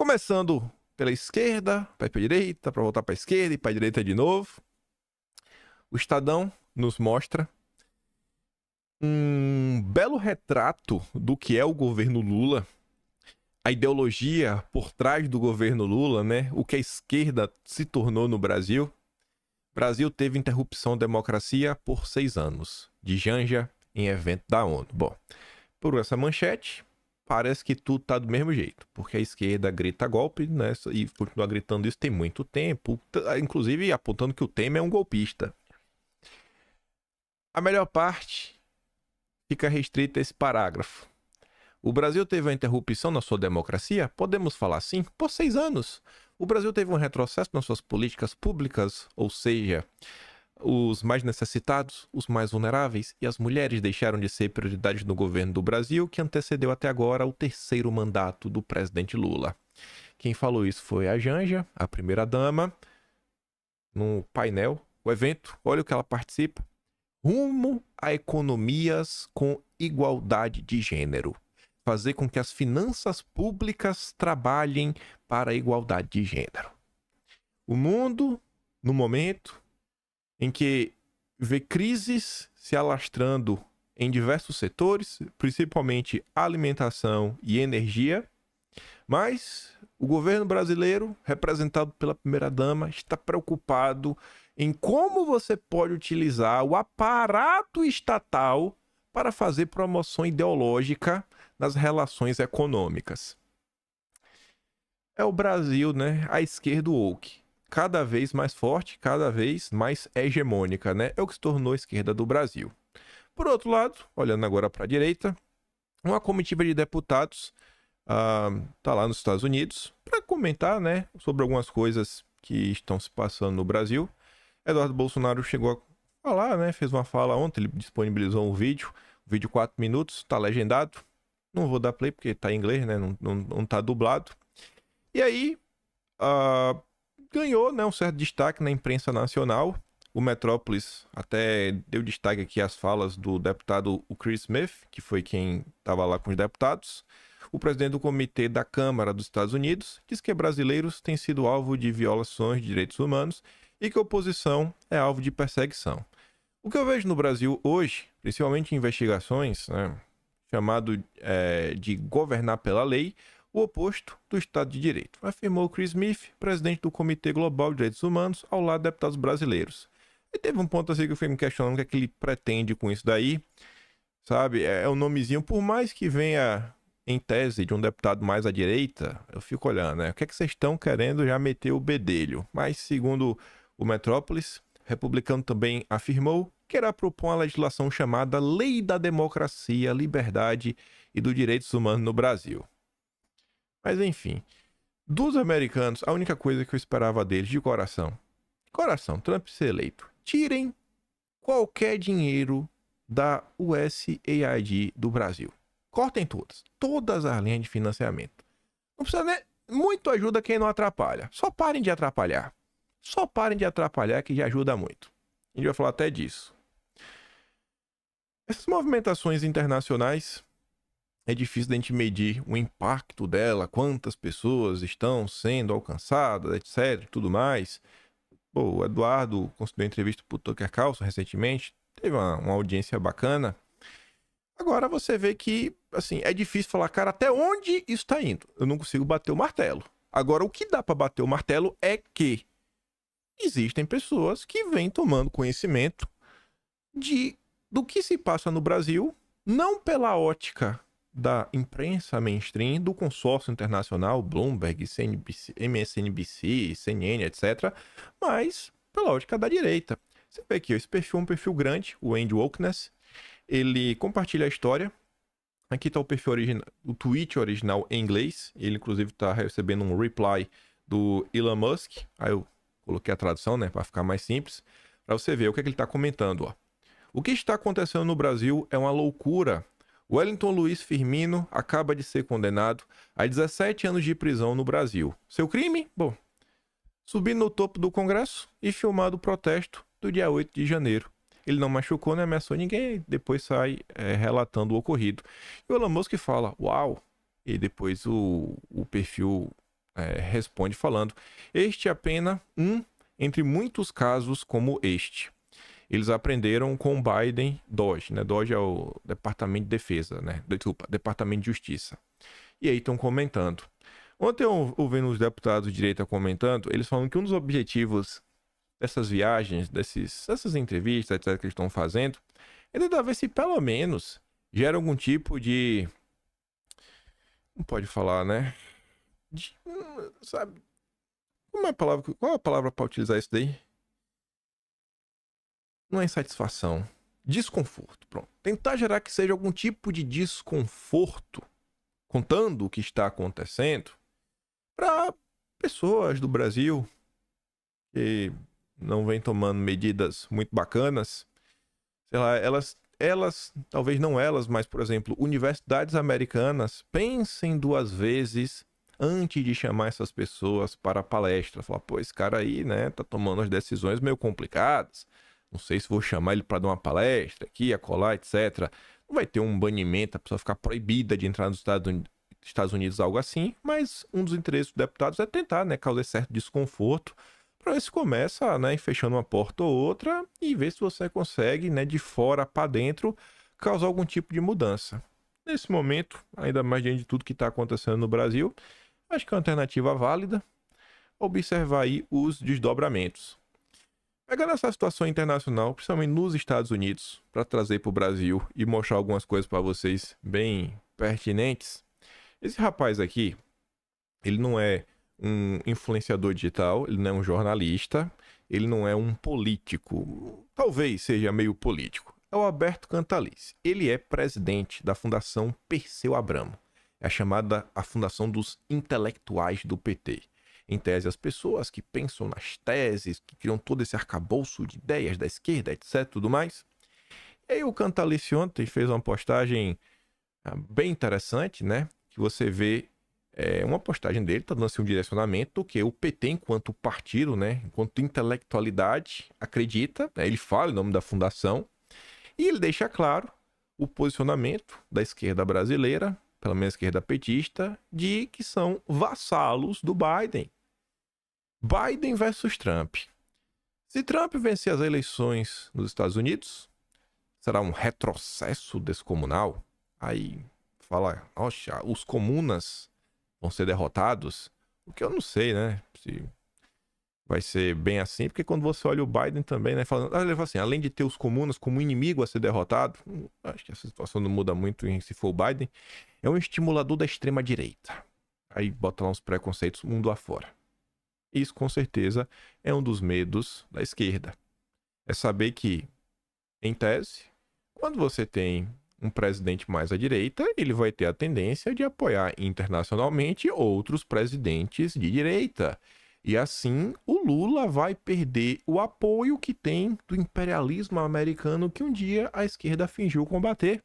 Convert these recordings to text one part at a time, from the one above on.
Começando pela esquerda, vai para a direita, para voltar para a esquerda e para a direita de novo. O Estadão nos mostra um belo retrato do que é o governo Lula, a ideologia por trás do governo Lula, né? O que a esquerda se tornou no Brasil. O Brasil teve interrupção da democracia por 6 anos, de Janja em evento da ONU. Bom, por essa manchete, parece que tudo tá do mesmo jeito, porque a esquerda grita golpe, né? E continua gritando isso tem muito tempo, inclusive apontando que o Temer é um golpista. A melhor parte fica restrita a esse parágrafo. O Brasil teve uma interrupção na sua democracia, podemos falar assim, por 6 anos. O Brasil teve um retrocesso nas suas políticas públicas, ou seja, os mais necessitados, os mais vulneráveis e as mulheres deixaram de ser prioridades no governo do Brasil, que antecedeu até agora o 3º mandato do presidente Lula. Quem falou isso foi a Janja, a primeira-dama, no painel, o evento, olha o que ela participa. Rumo a economias com igualdade de gênero. Fazer com que as finanças públicas trabalhem para a igualdade de gênero. O mundo, no momento em que vê crises se alastrando em diversos setores, principalmente alimentação e energia, mas o governo brasileiro, representado pela primeira-dama, está preocupado em como você pode utilizar o aparato estatal para fazer promoção ideológica nas relações econômicas. É o Brasil, né? A esquerda woke. Cada vez mais forte, cada vez mais hegemônica, né? É o que se tornou a esquerda do Brasil. Por outro lado, olhando agora para a direita, uma comitiva de deputados tá lá nos Estados Unidos para comentar, né, sobre algumas coisas que estão se passando no Brasil. Eduardo Bolsonaro chegou a falar, né, fez uma fala ontem, ele disponibilizou um vídeo 4 minutos, tá legendado. Não vou dar play porque tá em inglês, né, não tá dublado. E aí, ganhou, né, um certo destaque na imprensa nacional. O Metrópolis até deu destaque aqui às falas do deputado Chris Smith, que foi quem estava lá com os deputados. O presidente do Comitê da Câmara dos Estados Unidos diz que brasileiros têm sido alvo de violações de direitos humanos e que a oposição é alvo de perseguição. O que eu vejo no Brasil hoje, principalmente em investigações, né, chamado de governar pela lei, o oposto do Estado de Direito, afirmou Chris Smith, presidente do Comitê Global de Direitos Humanos, ao lado de deputados brasileiros. E teve um ponto assim que eu fiquei me questionando o que é que ele pretende com isso daí, sabe? É um nomezinho, por mais que venha em tese de um deputado mais à direita, eu fico olhando, né? O que é que vocês estão querendo já meter o bedelho? Mas, segundo o Metrópolis, o republicano também afirmou que irá propor uma legislação chamada Lei da Democracia, Liberdade e dos Direitos Humanos no Brasil. Mas, enfim, dos americanos, a única coisa que eu esperava deles de coração, Trump ser eleito, tirem qualquer dinheiro da USAID do Brasil. Cortem todas as linhas de financiamento. Não precisa nem muito ajuda quem não atrapalha. Só parem de atrapalhar. Só parem de atrapalhar que já ajuda muito. A gente vai falar até disso. Essas movimentações internacionais, é difícil da gente medir o impacto dela, quantas pessoas estão sendo alcançadas, etc, tudo mais. Pô, o Eduardo concedeu entrevista pro Tucker Carlson recentemente, teve uma audiência bacana. Agora você vê que, assim, é difícil falar, cara, até onde isso tá indo? Eu não consigo bater o martelo. Agora, o que dá para bater o martelo é que existem pessoas que vêm tomando conhecimento do que se passa no Brasil, não pela ótica da imprensa mainstream, do consórcio internacional, Bloomberg, CNBC, MSNBC, CNN, etc., mas pela ótica da direita. Você vê aqui, esse perfil é um perfil grande, o End Wokeness. Ele compartilha a história. Aqui está o perfil original, o tweet original em inglês. Ele, inclusive, está recebendo um reply do Elon Musk. Aí eu coloquei a tradução, né, para ficar mais simples, para você ver o que ele está comentando. Ó. O que está acontecendo no Brasil é uma loucura. Wellington Luiz Firmino acaba de ser condenado a 17 anos de prisão no Brasil. Seu crime? Bom, subir no topo do Congresso e filmar o protesto do dia 8 de janeiro. Ele não machucou, nem ameaçou ninguém, depois sai relatando o ocorrido. E o Elon Musk fala, uau! E depois o perfil responde falando: este é apenas um entre muitos casos como este. Eles aprenderam com o Biden, DOGE, né? DOGE é o Departamento de Defesa, né? Desculpa, Departamento de Justiça. E aí estão comentando. Ontem eu ouvi os deputados de direita comentando, eles falam que um dos objetivos dessas viagens, dessas entrevistas, etc., que eles estão fazendo, é tentar ver se pelo menos gera algum tipo de... Não pode falar, né? Sabe? Qual é a palavra para utilizar isso daí? Não é insatisfação. Desconforto. Pronto. Tentar gerar que seja algum tipo de desconforto, contando o que está acontecendo, para pessoas do Brasil que não vêm tomando medidas muito bacanas. Sei lá, elas, talvez não elas, mas, por exemplo, universidades americanas, pensem duas vezes antes de chamar essas pessoas para a palestra. Falar, pô, esse cara aí, né, tá tomando as decisões meio complicadas. Não sei se vou chamar ele para dar uma palestra aqui, acolá, etc. Não vai ter um banimento, a pessoa ficar proibida de entrar nos Estados Unidos, algo assim, mas um dos interesses dos deputados é tentar, né, causar certo desconforto, para ver se começa, né, fechando uma porta ou outra e ver se você consegue, né, de fora para dentro, causar algum tipo de mudança. Nesse momento, ainda mais diante de tudo que está acontecendo no Brasil, acho que é uma alternativa válida observar aí os desdobramentos. Pegando essa situação internacional, principalmente nos Estados Unidos, para trazer para o Brasil e mostrar algumas coisas para vocês bem pertinentes. Esse rapaz aqui, ele não é um influenciador digital, ele não é um jornalista, ele não é um político, talvez seja meio político. É o Alberto Cantalice. Ele é presidente da Fundação Perseu Abramo. É a Fundação dos Intelectuais do PT. Em tese, as pessoas que pensam nas teses, que criam todo esse arcabouço de ideias da esquerda, etc, tudo mais. E aí o Cantalice ontem fez uma postagem bem interessante, né? Que você vê uma postagem dele, tá dando assim um direcionamento do que o PT, enquanto partido, né? Enquanto intelectualidade, acredita, né? Ele fala em nome da fundação, e ele deixa claro o posicionamento da esquerda brasileira, pelo menos a esquerda petista, de que são vassalos do Biden. Biden versus Trump. Se Trump vencer as eleições nos Estados Unidos, será um retrocesso descomunal? Aí fala, nossa, os comunas vão ser derrotados? O que eu não sei, né? Se vai ser bem assim, porque quando você olha o Biden também, né? Falando, ele fala assim, além de ter os comunas como inimigo a ser derrotado, acho que essa situação não muda muito se for o Biden, é um estimulador da extrema-direita. Aí bota lá uns preconceitos mundo afora. Isso, com certeza, é um dos medos da esquerda. É saber que, em tese, quando você tem um presidente mais à direita, ele vai ter a tendência de apoiar internacionalmente outros presidentes de direita. E assim, o Lula vai perder o apoio que tem do imperialismo americano que um dia a esquerda fingiu combater.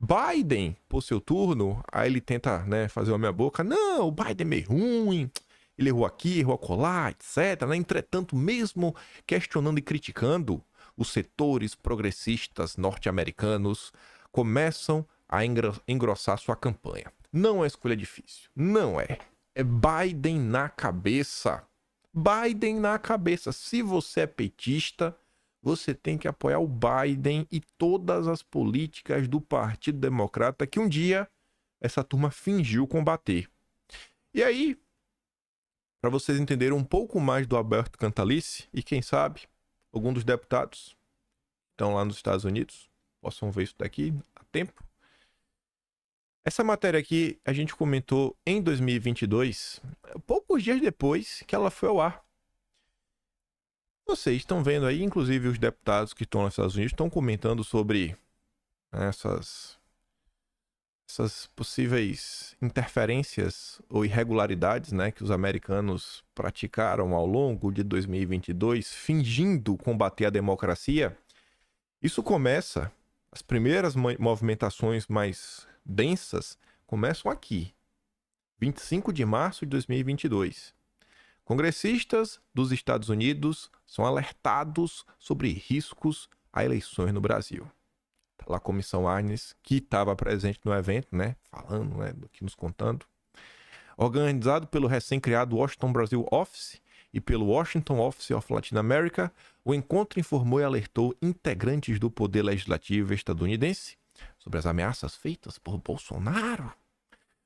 Biden, por seu turno, aí ele tenta, né, fazer uma meia boca. Não, o Biden é meio ruim. Ele errou aqui, errou acolá, etc. Né? Entretanto, mesmo questionando e criticando, os setores progressistas norte-americanos começam a engrossar sua campanha. Não é escolha difícil. Não é. É Biden na cabeça. Biden na cabeça. Se você é petista, você tem que apoiar o Biden e todas as políticas do Partido Democrata que um dia essa turma fingiu combater. E aí, para vocês entenderem um pouco mais do Alberto Cantalice, e quem sabe, algum dos deputados que estão lá nos Estados Unidos possam ver isso daqui a tempo. Essa matéria aqui a gente comentou em 2022, poucos dias depois que ela foi ao ar. Vocês estão vendo aí, inclusive os deputados que estão nos Estados Unidos estão comentando sobre essas possíveis interferências ou irregularidades, né, que os americanos praticaram ao longo de 2022, fingindo combater a democracia. Isso começa, as primeiras movimentações mais densas começam aqui, 25 de março de 2022. Congressistas dos Estados Unidos são alertados sobre riscos a eleições no Brasil. Tá lá a Comissão Arnes, que estava presente no evento, né? Falando, né? Aqui nos contando. Organizado pelo recém-criado Washington Brasil Office e pelo Washington Office of Latin America, o encontro informou e alertou integrantes do poder legislativo estadunidense sobre as ameaças feitas por Bolsonaro.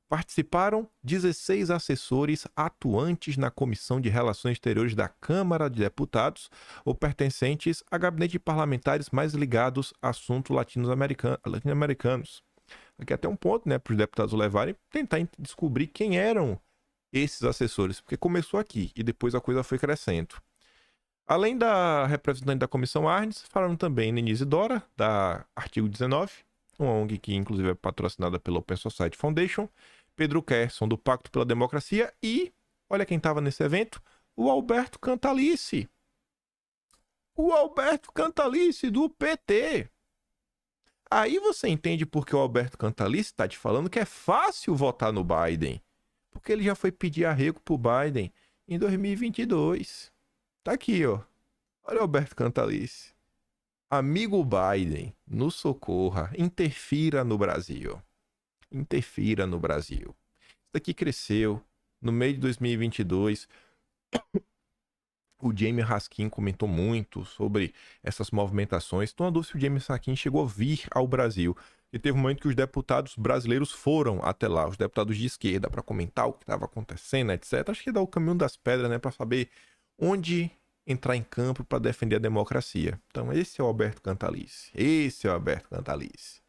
Participaram 16 assessores atuantes na Comissão de Relações Exteriores da Câmara de Deputados ou pertencentes a gabinete de parlamentares mais ligados a assuntos latino-americanos. Aqui até um ponto, né, para os deputados levarem, tentar descobrir quem eram esses assessores, porque começou aqui e depois a coisa foi crescendo. Além da representante da Comissão Arnes, falaram também Nenise Dora, da Artigo 19, uma ONG que inclusive é patrocinada pela Open Society Foundation, Pedro Kerson, do Pacto pela Democracia, e, olha quem estava nesse evento, o Alberto Cantalice. O Alberto Cantalice, do PT. Aí você entende por que o Alberto Cantalice está te falando que é fácil votar no Biden. Porque ele já foi pedir arrego pro Biden em 2022. Tá aqui, ó. Olha o Alberto Cantalice. Amigo Biden, nos socorra, interfira no Brasil. Interfira no Brasil. Isso daqui cresceu no meio de 2022. O Jamie Raskin comentou muito sobre essas movimentações. Estou na dúvida se o Jamie Raskin chegou a vir ao Brasil. E teve um momento que os deputados brasileiros foram até lá, os deputados de esquerda, para comentar o que estava acontecendo, etc. Acho que dá o caminho das pedras, né, para saber onde entrar em campo para defender a democracia. Então, esse é o Alberto Cantalice. Esse é o Alberto Cantalice.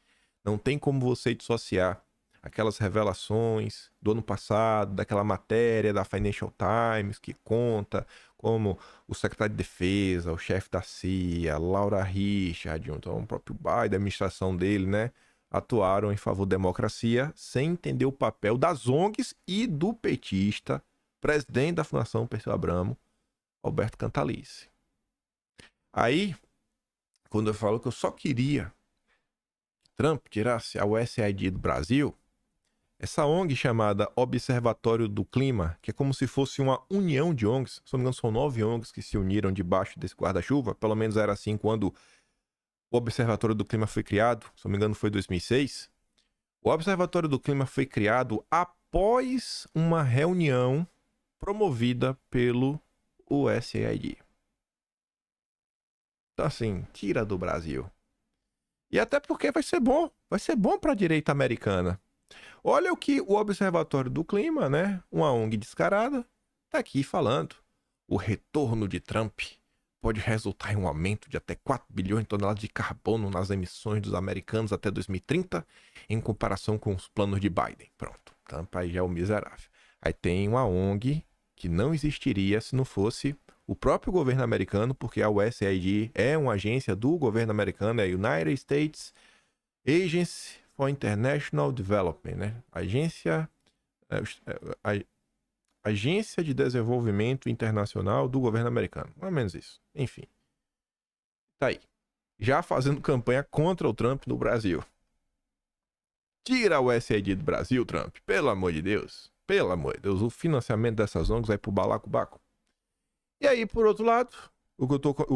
Não tem como você dissociar aquelas revelações do ano passado, daquela matéria da Financial Times que conta como o secretário de Defesa, o chefe da CIA, Laura Richard, então o próprio Biden, a administração dele, né, atuaram em favor da democracia sem entender o papel das ONGs e do petista, presidente da Fundação Perseu Abramo, Alberto Cantalice. Aí, quando eu falo que eu só queria que Trump tirasse a USAID do Brasil, essa ONG chamada Observatório do Clima, que é como se fosse uma união de ONGs, se não me engano são 9 ONGs que se uniram debaixo desse guarda-chuva, pelo menos era assim quando o Observatório do Clima foi criado, se não me engano foi em 2006. O Observatório do Clima foi criado após uma reunião promovida pelo USAID. Então assim, tira do Brasil. E até porque vai ser bom para a direita americana. Olha o que o Observatório do Clima, né, uma ONG descarada, está aqui falando. O retorno de Trump pode resultar em um aumento de até 4 bilhões de toneladas de carbono nas emissões dos americanos até 2030, em comparação com os planos de Biden. Pronto, Trump aí já é o miserável. Aí tem uma ONG que não existiria se não fosse o próprio governo americano, porque a USAID é uma agência do governo americano, é a United States Agency for International Development, né? Agência de Desenvolvimento Internacional do governo americano. Mais ou menos isso. Enfim. Tá aí. Já fazendo campanha contra o Trump no Brasil. Tira o USAID do Brasil, Trump. Pelo amor de Deus. Pelo amor de Deus. O financiamento dessas ONGs vai pro balacobaco. E aí, por outro lado, o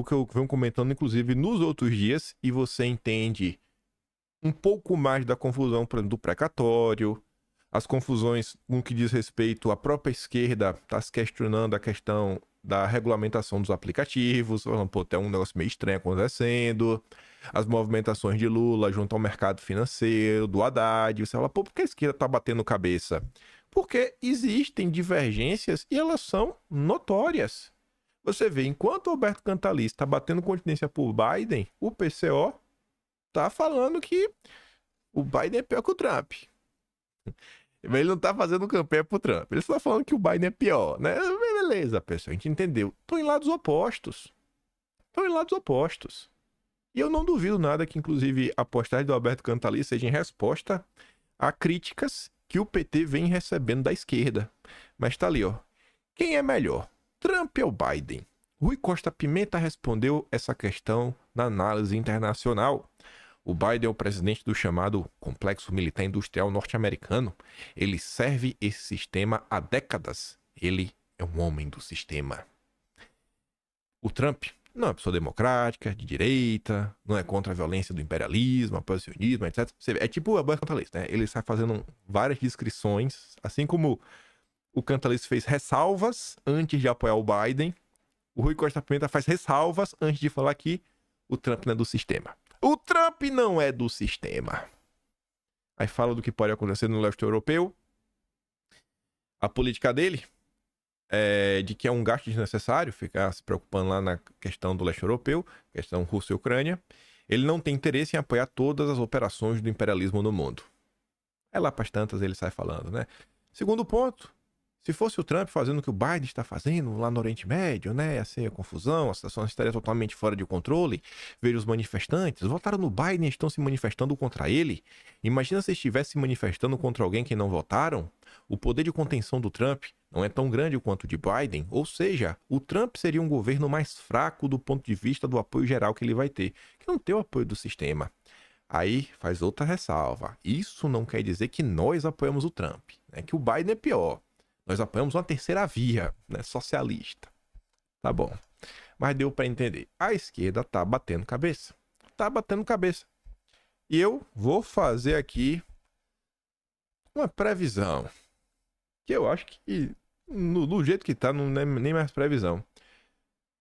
que eu venho comentando, inclusive, nos outros dias, e você entende um pouco mais da confusão, por exemplo, do precatório, as confusões no que diz respeito à própria esquerda, está se questionando a questão da regulamentação dos aplicativos, falando, pô, tem um negócio meio estranho acontecendo, as movimentações de Lula junto ao mercado financeiro, do Haddad, você fala, pô, por que a esquerda está batendo cabeça? Porque existem divergências e elas são notórias. Você vê, enquanto o Alberto Cantalice está batendo continência por Biden, o PCO tá falando que o Biden é pior que o Trump. Ele não tá fazendo campanha pro Trump. Ele só tá falando que o Biden é pior, né? Beleza, pessoal, a gente entendeu. Estão em lados opostos. E eu não duvido nada que, inclusive, a postagem do Alberto Cantalice seja em resposta a críticas que o PT vem recebendo da esquerda. Mas tá ali, ó. Quem é melhor? Trump ou Biden? Rui Costa Pimenta respondeu essa questão na análise internacional. O Biden é o presidente do chamado Complexo Militar Industrial Norte-Americano. Ele serve esse sistema há décadas. Ele é um homem do sistema. O Trump não é uma pessoa democrática, de direita, não é contra a violência do imperialismo, oposicionismo, etc. É tipo o Alberto Cantalice, né? Ele sai fazendo várias descrições, assim como O Cantalice fez ressalvas antes de apoiar o Biden. O Rui Costa Pimenta faz ressalvas antes de falar que o Trump não é do sistema. O Trump não é do sistema. Aí fala do que pode acontecer no leste europeu. A política dele é de que é um gasto desnecessário ficar se preocupando lá na questão do leste europeu, questão Rússia e Ucrânia. Ele não tem interesse em apoiar todas as operações do imperialismo no mundo. É lá para as tantas ele sai falando, né? Segundo ponto, se fosse o Trump fazendo o que o Biden está fazendo lá no Oriente Médio, né? Assim, a confusão, a situação estaria totalmente fora de controle. Veja os manifestantes, votaram no Biden e estão se manifestando contra ele. Imagina se estivesse se manifestando contra alguém que não votaram. O poder de contenção do Trump não é tão grande quanto o de Biden, ou seja, o Trump seria um governo mais fraco do ponto de vista do apoio geral que ele vai ter, que não tem o apoio do sistema. Aí faz outra ressalva. Isso não quer dizer que nós apoiamos o Trump, né? Que o Biden é pior. Nós apoiamos uma terceira via, né? Socialista. Tá bom. Mas deu para entender. A esquerda tá batendo cabeça. Tá batendo cabeça. E eu vou fazer aqui uma previsão. Que eu acho que no jeito que tá, não é nem mais previsão.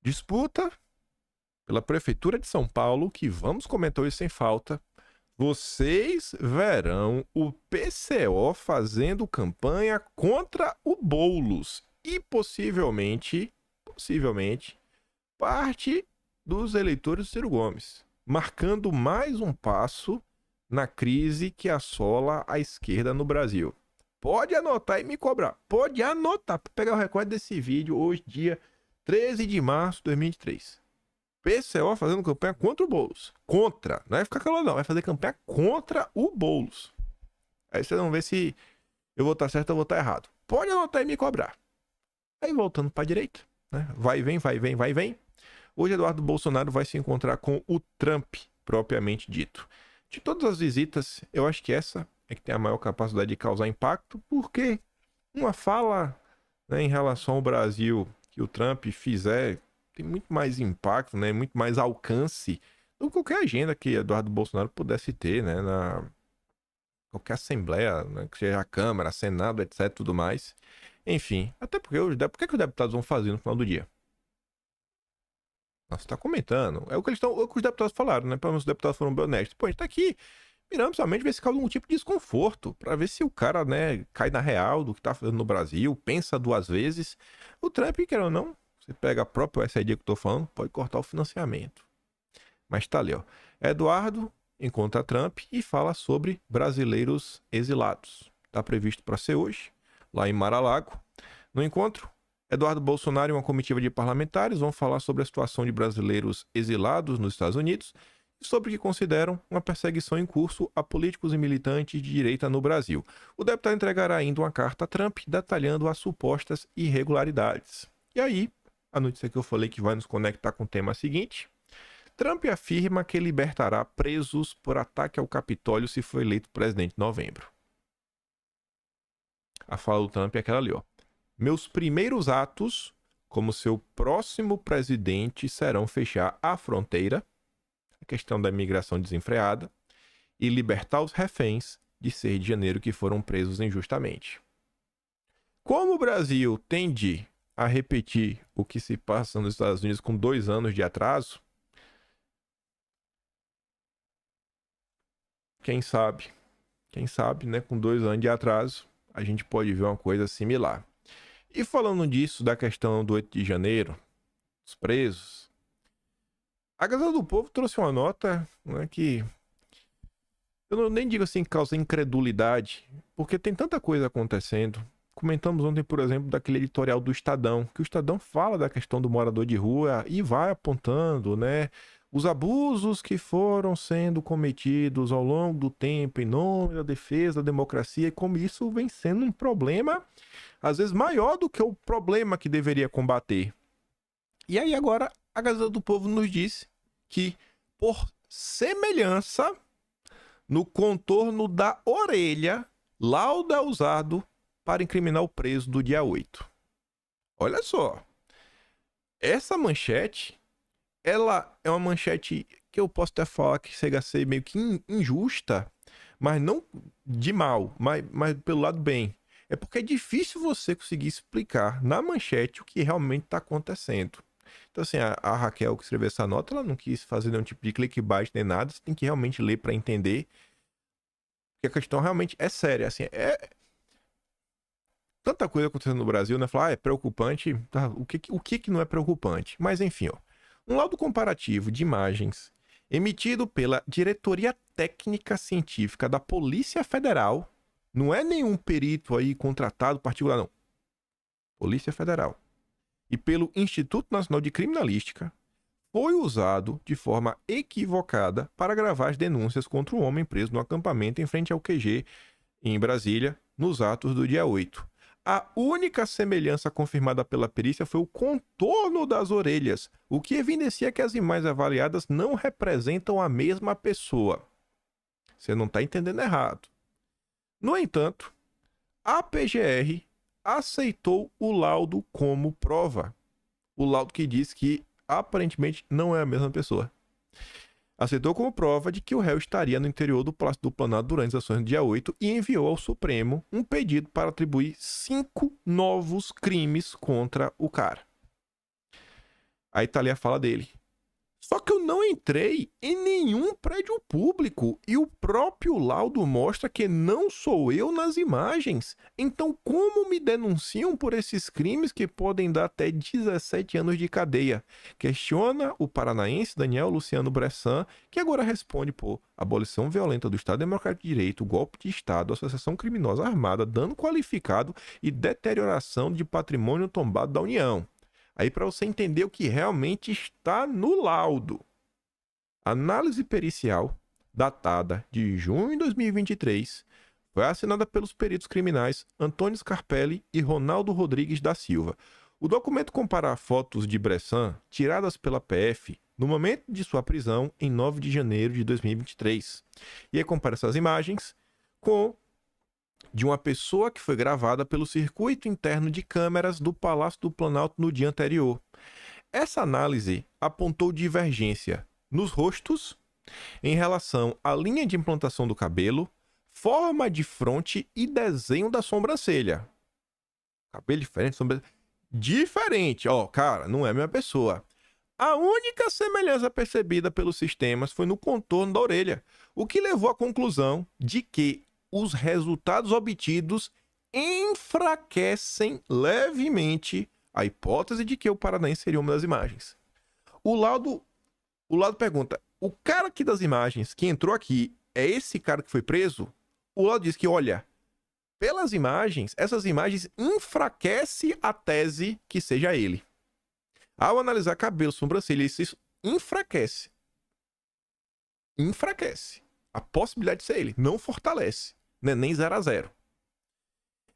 Disputa pela Prefeitura de São Paulo, que vamos comentar isso sem falta. Vocês verão o PCO fazendo campanha contra o Boulos e possivelmente, parte dos eleitores do Ciro Gomes, marcando mais um passo na crise que assola a esquerda no Brasil. Pode anotar e me cobrar. Pode anotar para pegar o recorde desse vídeo hoje, dia 13 de março de 2023. PCO fazendo campanha contra o Boulos. Contra. Não vai ficar calado, não. Vai fazer campanha contra o Boulos. Aí vocês vão ver se eu vou estar certo ou vou estar errado. Pode anotar e me cobrar. Aí voltando para a direita, né? Vai e vem, vai e vem, vai e vem. Hoje Eduardo Bolsonaro vai se encontrar com o Trump, propriamente dito. De todas as visitas, eu acho que essa é que tem a maior capacidade de causar impacto, porque uma fala, né, em relação ao Brasil que o Trump fizer tem muito mais impacto, né, muito mais alcance do que qualquer agenda que Eduardo Bolsonaro pudesse ter, né, na qualquer assembleia, né, que seja a Câmara, Senado, etc, tudo mais. Enfim, até porque o que os deputados vão fazer no final do dia? Nossa, tá comentando. É o que os deputados falaram, né? Pelo menos os deputados foram bem honestos. Pô, a gente tá aqui mirando somente ver se causa algum tipo de desconforto, pra ver se o cara, né, cai na real do que tá fazendo no Brasil, pensa duas vezes. O Trump, quer ou não, você pega a própria SID que eu tô falando, pode cortar o financiamento. Mas tá ali, ó. Eduardo encontra Trump e fala sobre brasileiros exilados. Tá previsto para ser hoje, lá em Mar-a-Lago. No encontro, Eduardo Bolsonaro e uma comitiva de parlamentares vão falar sobre a situação de brasileiros exilados nos Estados Unidos e sobre o que consideram uma perseguição em curso a políticos e militantes de direita no Brasil. O deputado entregará ainda uma carta a Trump detalhando as supostas irregularidades. E aí, a notícia que eu falei que vai nos conectar com o tema seguinte: Trump afirma que libertará presos por ataque ao Capitólio se for eleito presidente em novembro. A fala do Trump é aquela ali, ó. Meus primeiros atos como seu próximo presidente serão fechar a fronteira, a questão da imigração desenfreada, e libertar os reféns de 6 de janeiro que foram presos injustamente. Como o Brasil tende a repetir o que se passa nos Estados Unidos com 2 anos de atraso, quem sabe, né, com 2 anos de atraso, a gente pode ver uma coisa similar. E falando disso, da questão do 8 de janeiro, os presos, a Gazeta do Povo trouxe uma nota, né, que eu nem digo assim causa incredulidade, porque tem tanta coisa acontecendo. Comentamos ontem, por exemplo, daquele editorial do Estadão, que o Estadão fala da questão do morador de rua e vai apontando, né, os abusos que foram sendo cometidos ao longo do tempo em nome da defesa da democracia e como isso vem sendo um problema, às vezes maior do que o problema que deveria combater. E aí agora a Gazeta do Povo nos disse que, por semelhança, no contorno da orelha, laudo é usado para incriminar o preso do dia 8. Olha só, essa manchete, ela é uma manchete que eu posso até falar que chega a ser meio que injusta, mas não de mal, mas pelo lado bem. É porque é difícil você conseguir explicar na manchete o que realmente está acontecendo. Então, assim, a Raquel que escreveu essa nota, ela não quis fazer nenhum tipo de clickbait nem nada. Você tem que realmente ler para entender que a questão realmente é séria. Assim, é tanta coisa acontecendo no Brasil, né? Falar, é preocupante. Tá, o que não é preocupante? Mas, enfim, ó. Um laudo comparativo de imagens emitido pela Diretoria Técnica Científica da Polícia Federal. Não é nenhum perito aí contratado particular, não. Polícia Federal. E pelo Instituto Nacional de Criminalística, foi usado de forma equivocada para gravar as denúncias contra o homem preso no acampamento em frente ao QG em Brasília, nos atos do dia 8. A única semelhança confirmada pela perícia foi o contorno das orelhas, o que evidencia que as imagens avaliadas não representam a mesma pessoa. Você não está entendendo errado. No entanto, a PGR aceitou o laudo como prova. O laudo que diz que aparentemente não é a mesma pessoa. Aceitou como prova de que o réu estaria no interior do Palácio do Planalto durante as ações do dia 8 e enviou ao Supremo um pedido para atribuir 5 novos crimes contra o cara. Aí tá ali a fala dele. Só que eu não entrei em nenhum prédio público e o próprio laudo mostra que não sou eu nas imagens. Então, como me denunciam por esses crimes que podem dar até 17 anos de cadeia? Questiona o paranaense Daniel Luciano Bressan, que agora responde por abolição violenta do Estado Democrático de Direito, golpe de Estado, associação criminosa armada, dano qualificado e deterioração de patrimônio tombado da União. Aí para você entender o que realmente está no laudo. Análise pericial, datada de junho de 2023, foi assinada pelos peritos criminais Antônio Scarpelli e Ronaldo Rodrigues da Silva. O documento compara fotos de Bressan tiradas pela PF no momento de sua prisão em 9 de janeiro de 2023. E aí compara essas imagens com de uma pessoa que foi gravada pelo circuito interno de câmeras do Palácio do Planalto no dia anterior. Essa análise apontou divergência nos rostos, em relação à linha de implantação do cabelo, forma de fronte e desenho da sobrancelha. Cabelo diferente, sobrancelha diferente. Ó, cara, não é a mesma pessoa. A única semelhança percebida pelos sistemas foi no contorno da orelha, o que levou à conclusão de que os resultados obtidos enfraquecem levemente a hipótese de que o paranaense seria uma das imagens. O laudo pergunta, o cara aqui das imagens que entrou aqui é esse cara que foi preso? O laudo diz que, olha, pelas imagens, essas imagens enfraquecem a tese que seja ele. Ao analisar cabelo, sobrancelha, isso enfraquece. Enfraquece a possibilidade de ser ele, não fortalece. Né? Nem 0 a 0.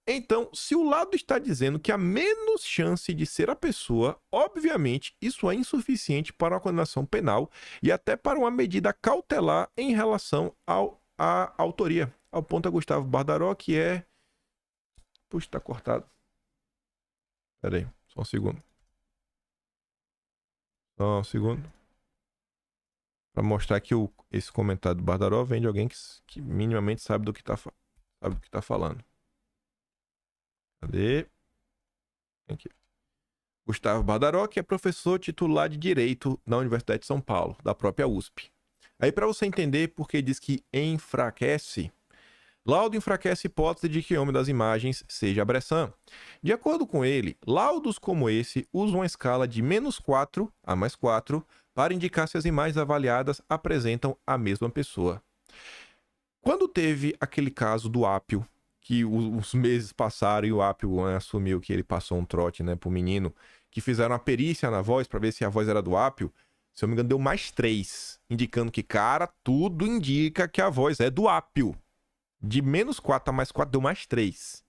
Então, se o laudo está dizendo que há menos chance de ser a pessoa, obviamente isso é insuficiente para uma condenação penal e até para uma medida cautelar em relação à autoria. Aponta Gustavo Bardaró, que é... Puxa, tá cortado. Pera aí, só um segundo. Só um segundo. Para mostrar que esse comentário do Bardaró vem de alguém que minimamente sabe do que tá falando. Cadê? Aqui. Gustavo Bardaró, que é professor titular de Direito na Universidade de São Paulo, da própria USP. Aí para você entender por que diz que enfraquece, laudo enfraquece a hipótese de que o homem das imagens seja Bressan. De acordo com ele, laudos como esse usam uma escala de -4 a +4 para indicar se as imagens avaliadas apresentam a mesma pessoa. Quando teve aquele caso do Apio, que os meses passaram e o Apio assumiu que ele passou um trote, né, pro menino, que fizeram a perícia na voz para ver se a voz era do Apio, se eu não me engano deu +3, indicando que, cara, tudo indica que a voz é do Apio. De -4 a +4 deu +3.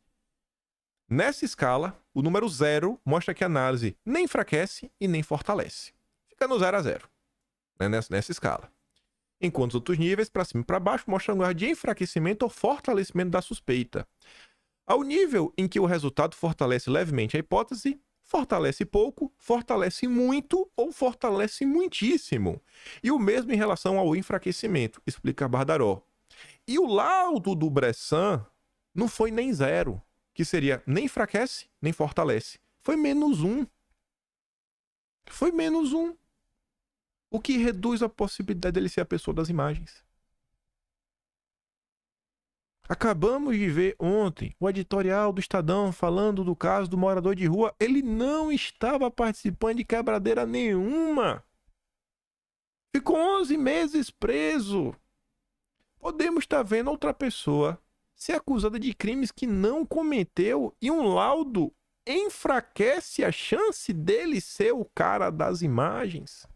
Nessa escala, o número 0 mostra que a análise nem enfraquece e nem fortalece. Fica no 0 a 0, né, nessa escala. Enquanto os outros níveis, para cima e para baixo, mostram um lugar de enfraquecimento ou fortalecimento da suspeita. Ao nível em que o resultado fortalece levemente a hipótese, fortalece pouco, fortalece muito ou fortalece muitíssimo. E o mesmo em relação ao enfraquecimento, explica Bardaró. E o laudo do Bressan não foi nem 0. que seria nem enfraquece, nem fortalece. Foi -1. Foi -1. O que reduz a possibilidade dele ser a pessoa das imagens. Acabamos de ver ontem o editorial do Estadão falando do caso do morador de rua. Ele não estava participando de quebradeira nenhuma. Ficou 11 meses preso. Podemos estar vendo outra pessoa ser acusada de crimes que não cometeu e um laudo enfraquece a chance dele ser o cara das imagens.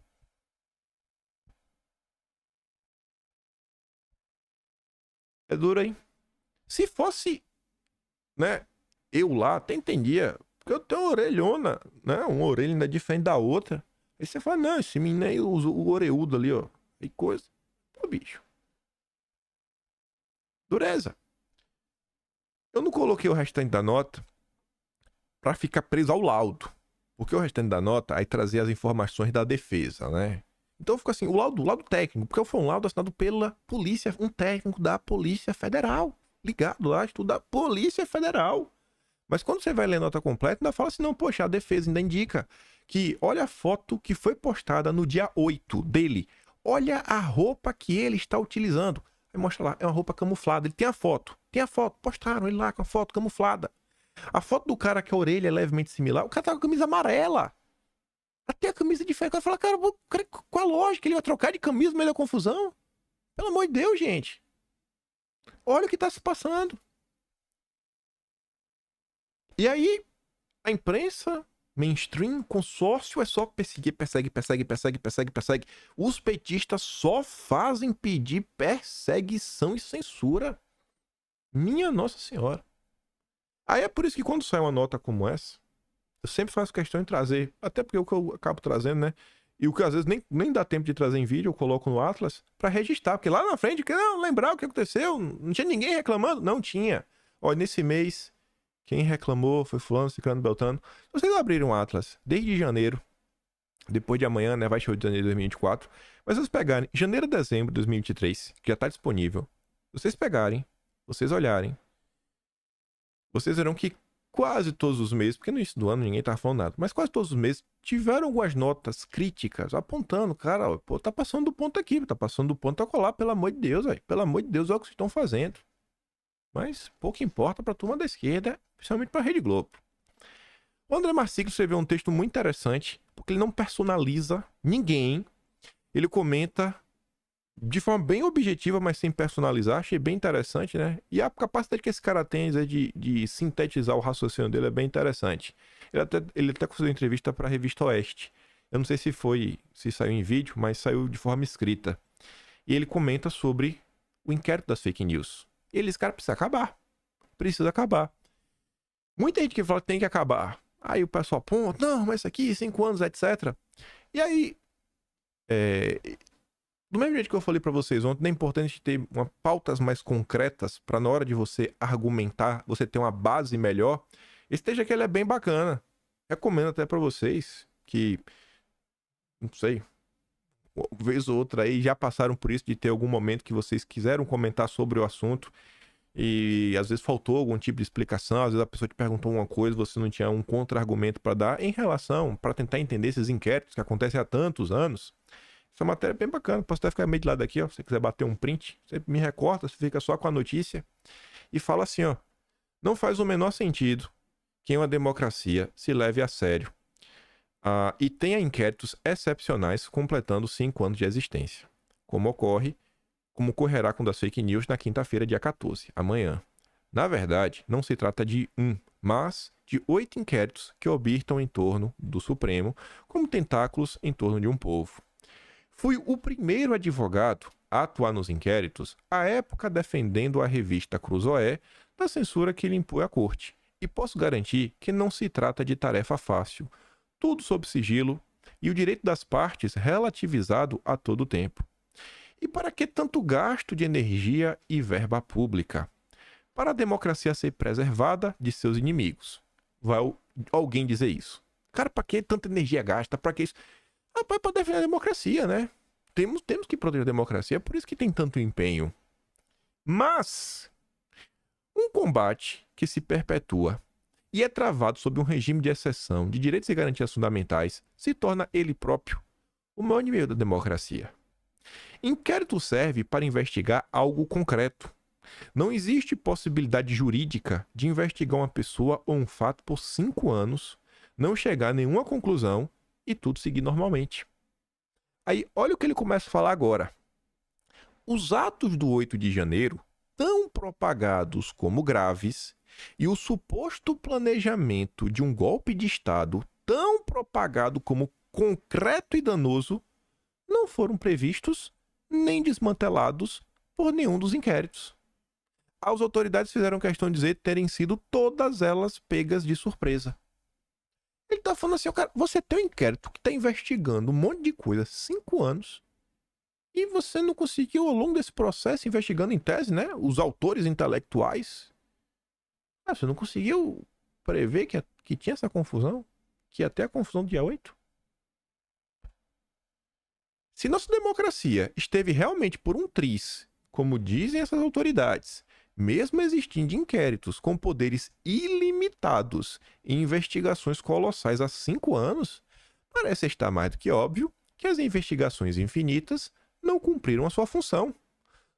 É duro, hein? Se fosse, né, eu lá, até entendia, porque eu tenho uma orelhona, né, uma orelha ainda diferente da outra. Aí você fala, não, esse menino aí usa o oreudo ali, ó, e coisa. Pô, bicho. Dureza. Eu não coloquei o restante da nota pra ficar preso ao laudo. Porque o restante da nota aí trazia as informações da defesa, né? Então fica assim, o laudo técnico, porque foi um laudo assinado pela polícia, um técnico da Polícia Federal. Ligado lá, estuda da Polícia Federal. Mas quando você vai ler a nota completa, ainda fala assim, não, poxa, a defesa ainda indica que olha a foto que foi postada no dia 8 dele. Olha a roupa que ele está utilizando. Aí mostra lá, é uma roupa camuflada. Ele tem a foto, postaram ele lá com a foto camuflada. A foto do cara que a orelha é levemente similar, o cara tá com a camisa amarela. Até a camisa diferente. O cara fala, cara, qual a lógica? Ele vai trocar de camisa no meio da confusão? Pelo amor de Deus, gente. Olha o que tá se passando. E aí, a imprensa, mainstream, consórcio é só perseguir, persegue. Os petistas só fazem pedir perseguição e censura. Minha Nossa Senhora. Aí é por isso que quando sai uma nota como essa, eu sempre faço questão de trazer, até porque é o que eu acabo trazendo, né? E o que às vezes nem dá tempo de trazer em vídeo, eu coloco no Atlas pra registrar, porque lá na frente, não lembrar o que aconteceu, não tinha ninguém reclamando? Não tinha. Olha, nesse mês, quem reclamou foi fulano, ciclano, beltano. Se vocês abrirem um Atlas, desde janeiro, depois de amanhã, né, vai show de janeiro de 2024, mas se vocês pegarem janeiro a dezembro de 2023, que já tá disponível, se vocês pegarem, vocês olharem, vocês verão que quase todos os meses, porque no início do ano ninguém tava falando nada, mas quase todos os meses tiveram algumas notas críticas apontando, cara, ó, pô, tá passando do ponto aqui, tá passando do ponto a colar, pelo amor de Deus, velho. Pelo amor de Deus, olha o que vocês estão fazendo. Mas pouco importa pra turma da esquerda, principalmente pra Rede Globo. O André Marsico escreveu um texto muito interessante, porque ele não personaliza ninguém. Ele comenta de forma bem objetiva, mas sem personalizar. Achei bem interessante, né? E a capacidade que esse cara tem de sintetizar o raciocínio dele é bem interessante. Ele até concedeu entrevista para a Revista Oeste. Eu não sei se saiu em vídeo, mas saiu de forma escrita. E ele comenta sobre o inquérito das fake news. Esse cara precisa acabar. Precisa acabar. Muita gente que fala que tem que acabar. Aí o pessoal aponta, não, mas isso aqui, 5 anos, etc. E aí, do mesmo jeito que eu falei pra vocês ontem, é importante ter pautas mais concretas pra na hora de você argumentar, você ter uma base melhor. Esse texto aqui ele é bem bacana. Recomendo até pra vocês que, não sei, uma vez ou outra aí já passaram por isso de ter algum momento que vocês quiseram comentar sobre o assunto e às vezes faltou algum tipo de explicação, às vezes a pessoa te perguntou uma coisa, você não tinha um contra-argumento pra dar em relação, pra tentar entender esses inquéritos que acontecem há tantos anos. Essa matéria é bem bacana. Posso até ficar meio de lado aqui, ó. Se você quiser bater um print, você me recorta, você fica só com a notícia e fala assim, ó. Não faz o menor sentido que uma democracia se leve a sério e tenha inquéritos excepcionais completando 5 anos de existência, como ocorrerá com o das fake news na quinta-feira, dia 14, amanhã. Na verdade, não se trata de mas de 8 inquéritos que orbitam em torno do Supremo como tentáculos em torno de um povo. Fui o primeiro advogado a atuar nos inquéritos, à época defendendo a revista Cruzoé da censura que lhe impõe a corte. E posso garantir que não se trata de tarefa fácil. Tudo sob sigilo e o direito das partes relativizado a todo tempo. E para que tanto gasto de energia e verba pública? Para a democracia ser preservada de seus inimigos. Vai alguém dizer isso? Cara, para que tanta energia gasta? Para que isso? Para defender a democracia, né? Temos que proteger a democracia, é por isso que tem tanto empenho. Mas Um combate que se perpetua e é travado sob um regime de exceção de direitos e garantias fundamentais se torna ele próprio o maior inimigo da democracia. Inquérito serve para investigar algo concreto. Não existe possibilidade jurídica de investigar uma pessoa ou um fato por 5 anos, não chegar a nenhuma conclusão e tudo seguir normalmente. Aí, olha o que ele começa a falar agora. Os atos do 8 de janeiro, tão propagados como graves, e o suposto planejamento de um golpe de Estado, tão propagado como concreto e danoso, não foram previstos nem desmantelados por nenhum dos inquéritos. As autoridades fizeram questão de dizer terem sido todas elas pegas de surpresa. Ele tá falando assim, cara, você tem um inquérito que tá investigando um monte de coisa, 5 anos, e você não conseguiu, ao longo desse processo, investigando em tese, né, os autores intelectuais, você não conseguiu prever que tinha essa confusão, que ia ter a confusão do dia 8? Se nossa democracia esteve realmente por um triz, como dizem essas autoridades, mesmo existindo inquéritos com poderes ilimitados e investigações colossais há 5 anos, parece estar mais do que óbvio que as investigações infinitas não cumpriram a sua função.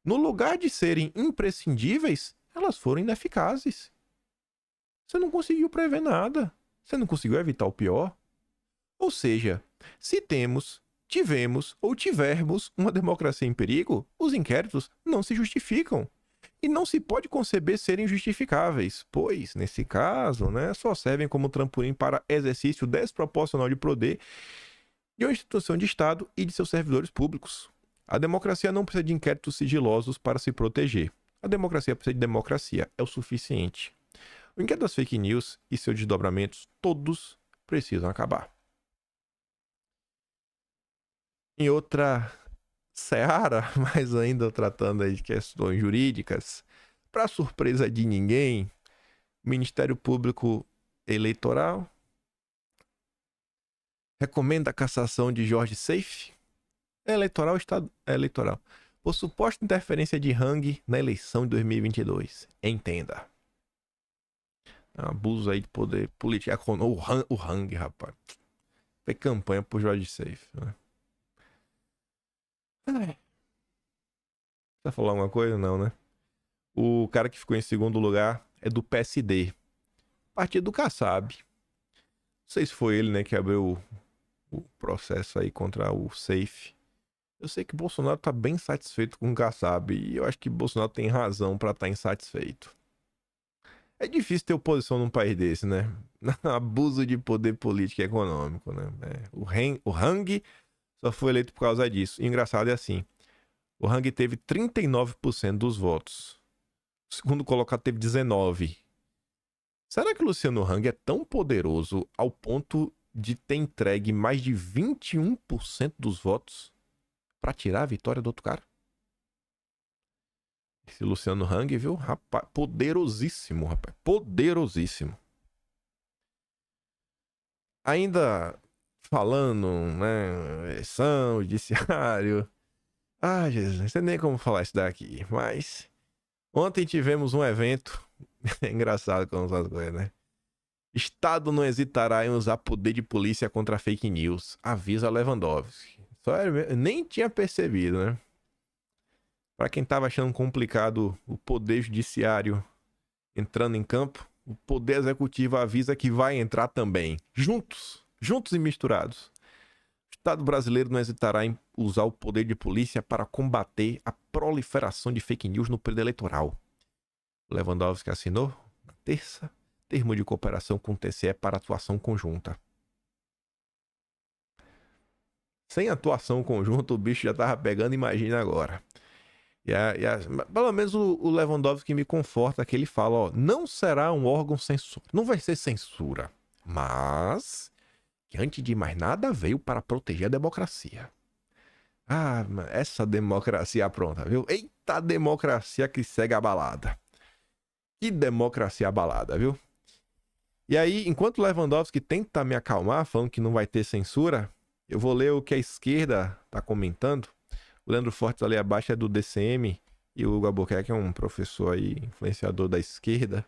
No lugar de serem imprescindíveis, elas foram ineficazes. Você não conseguiu prever nada. Você não conseguiu evitar o pior. Ou seja, se tivemos ou tivermos uma democracia em perigo, os inquéritos não se justificam. E não se pode conceber serem justificáveis, pois, nesse caso, só servem como trampolim para exercício desproporcional de poder de uma instituição de Estado e de seus servidores públicos. A democracia não precisa de inquéritos sigilosos para se proteger. A democracia precisa de democracia, é o suficiente. O inquérito das fake news e seus desdobramentos, todos precisam acabar. Em outra seara, mas ainda tratando aí de questões jurídicas, para surpresa de ninguém, o Ministério Público Eleitoral recomenda a cassação de Jorge Seife, eleitoral, por suposta interferência de Hang na eleição de 2022. Entenda. Abuso aí de poder político. O Hang, rapaz. Fez campanha por Jorge Seife, né? Precisa falar alguma coisa? Não, né? O cara que ficou em segundo lugar é do PSD. Partido do Kassab. Não sei se foi ele, né, que abriu o processo aí contra o Seife. Eu sei que Bolsonaro tá bem satisfeito com o Kassab. E eu acho que Bolsonaro tem razão pra estar insatisfeito. É difícil ter oposição num país desse, né? Abuso de poder político e econômico, né? O Hang só foi eleito por causa disso. E engraçado é assim. O Hang teve 39% dos votos. O segundo colocado teve 19%. Será que o Luciano Hang é tão poderoso ao ponto de ter entregue mais de 21% dos votos para tirar a vitória do outro cara? Esse Luciano Hang, viu? Rapaz, poderosíssimo, rapaz. Poderosíssimo. Ainda falando, né? Eleição, judiciário. Ah, Jesus, não sei nem como falar isso daqui. Mas ontem tivemos um evento. É engraçado como são as coisas, né? Estado não hesitará em usar poder de polícia contra fake news. Avisa Lewandowski. Nem tinha percebido, né? Para quem tava achando complicado o poder judiciário entrando em campo, o poder executivo avisa que vai entrar também. Juntos e misturados. O Estado brasileiro não hesitará em usar o poder de polícia para combater a proliferação de fake news no período eleitoral. Lewandowski assinou, na terça, termo de cooperação com o TCE para atuação conjunta. Sem atuação conjunta, o bicho já tava pegando, imagina agora. Pelo menos o Lewandowski me conforta que ele fala, ó, não será um órgão censura. Não vai ser censura, mas que antes de mais nada veio para proteger a democracia. Ah, essa democracia pronta, viu? Eita democracia que segue abalada. Que democracia abalada, viu? E aí, enquanto o Lewandowski tenta me acalmar, falando que não vai ter censura, eu vou ler o que a esquerda tá comentando. O Leandro Fortes ali abaixo é do DCM, e o Hugo Albuquerque é um professor aí, influenciador da esquerda.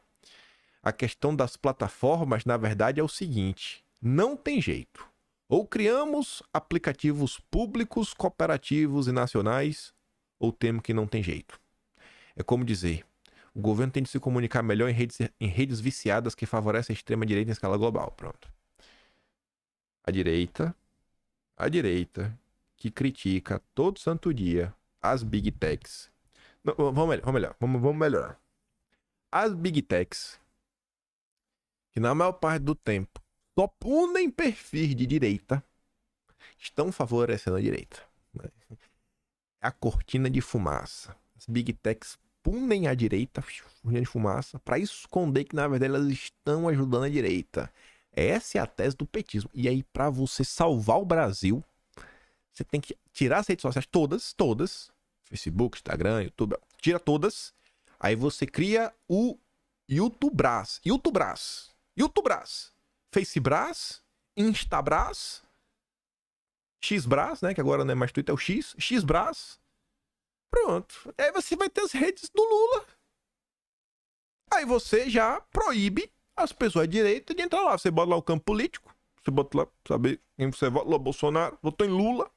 A questão das plataformas, na verdade, é o seguinte: não tem jeito. Ou criamos aplicativos públicos, cooperativos e nacionais, ou temos que não tem jeito. É como dizer, o governo tem de se comunicar melhor em redes viciadas que favorecem a extrema-direita em escala global. Pronto. A direita, que critica todo santo dia as big techs. Não, vamos melhorar. As big techs, que na maior parte do tempo só punem perfis de direita, estão favorecendo a direita. A cortina de fumaça. As big techs punem a direita, cortina de fumaça, para esconder que na verdade elas estão ajudando a direita. Essa é a tese do petismo. E aí, para você salvar o Brasil, você tem que tirar as redes sociais todas, Facebook, Instagram, YouTube, tira todas. Aí você cria o YouTubras, Facebras, Instabras, Xbras, né, que agora não é mais Twitter, é o Xbras. Pronto. Aí você vai ter as redes do Lula. Aí você já proíbe as pessoas de direita de entrar lá. Você bota lá o campo político, você bota lá, saber quem você vota, lá, Bolsonaro, votou em Lula.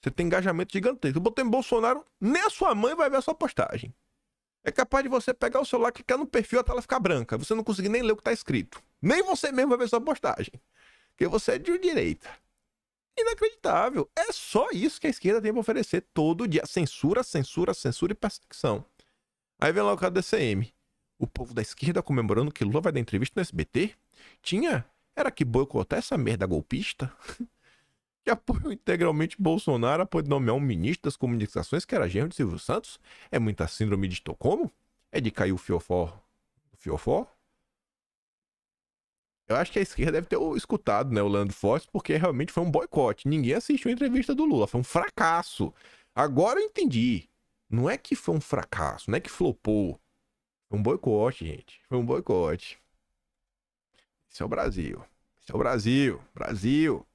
Você tem engajamento gigantesco. Botou em Bolsonaro, nem a sua mãe vai ver a sua postagem. É capaz de você pegar o celular, clicar no perfil, a tela ficar branca. Você não conseguir nem ler o que está escrito. Nem você mesmo vai ver sua postagem. Porque você é de direita. Inacreditável. É só isso que a esquerda tem para oferecer todo dia. Censura e perseguição. Aí vem lá o cara do DCM. O povo da esquerda comemorando que Lula vai dar entrevista no SBT. Era que boicotar essa merda golpista. Que apoiou integralmente Bolsonaro após nomear um ministro das comunicações que era genro de Silvio Santos. É muita síndrome de Estocolmo? É de cair o fiofó? Eu acho que a esquerda deve ter escutado, né, o Leandro Fortes, porque realmente foi um boicote. Ninguém assistiu a entrevista do Lula. Foi um fracasso. Agora eu entendi. Não é que foi um fracasso, não é que flopou. Foi um boicote, gente. Foi um boicote. Esse é o Brasil. Esse é o Brasil. Brasil.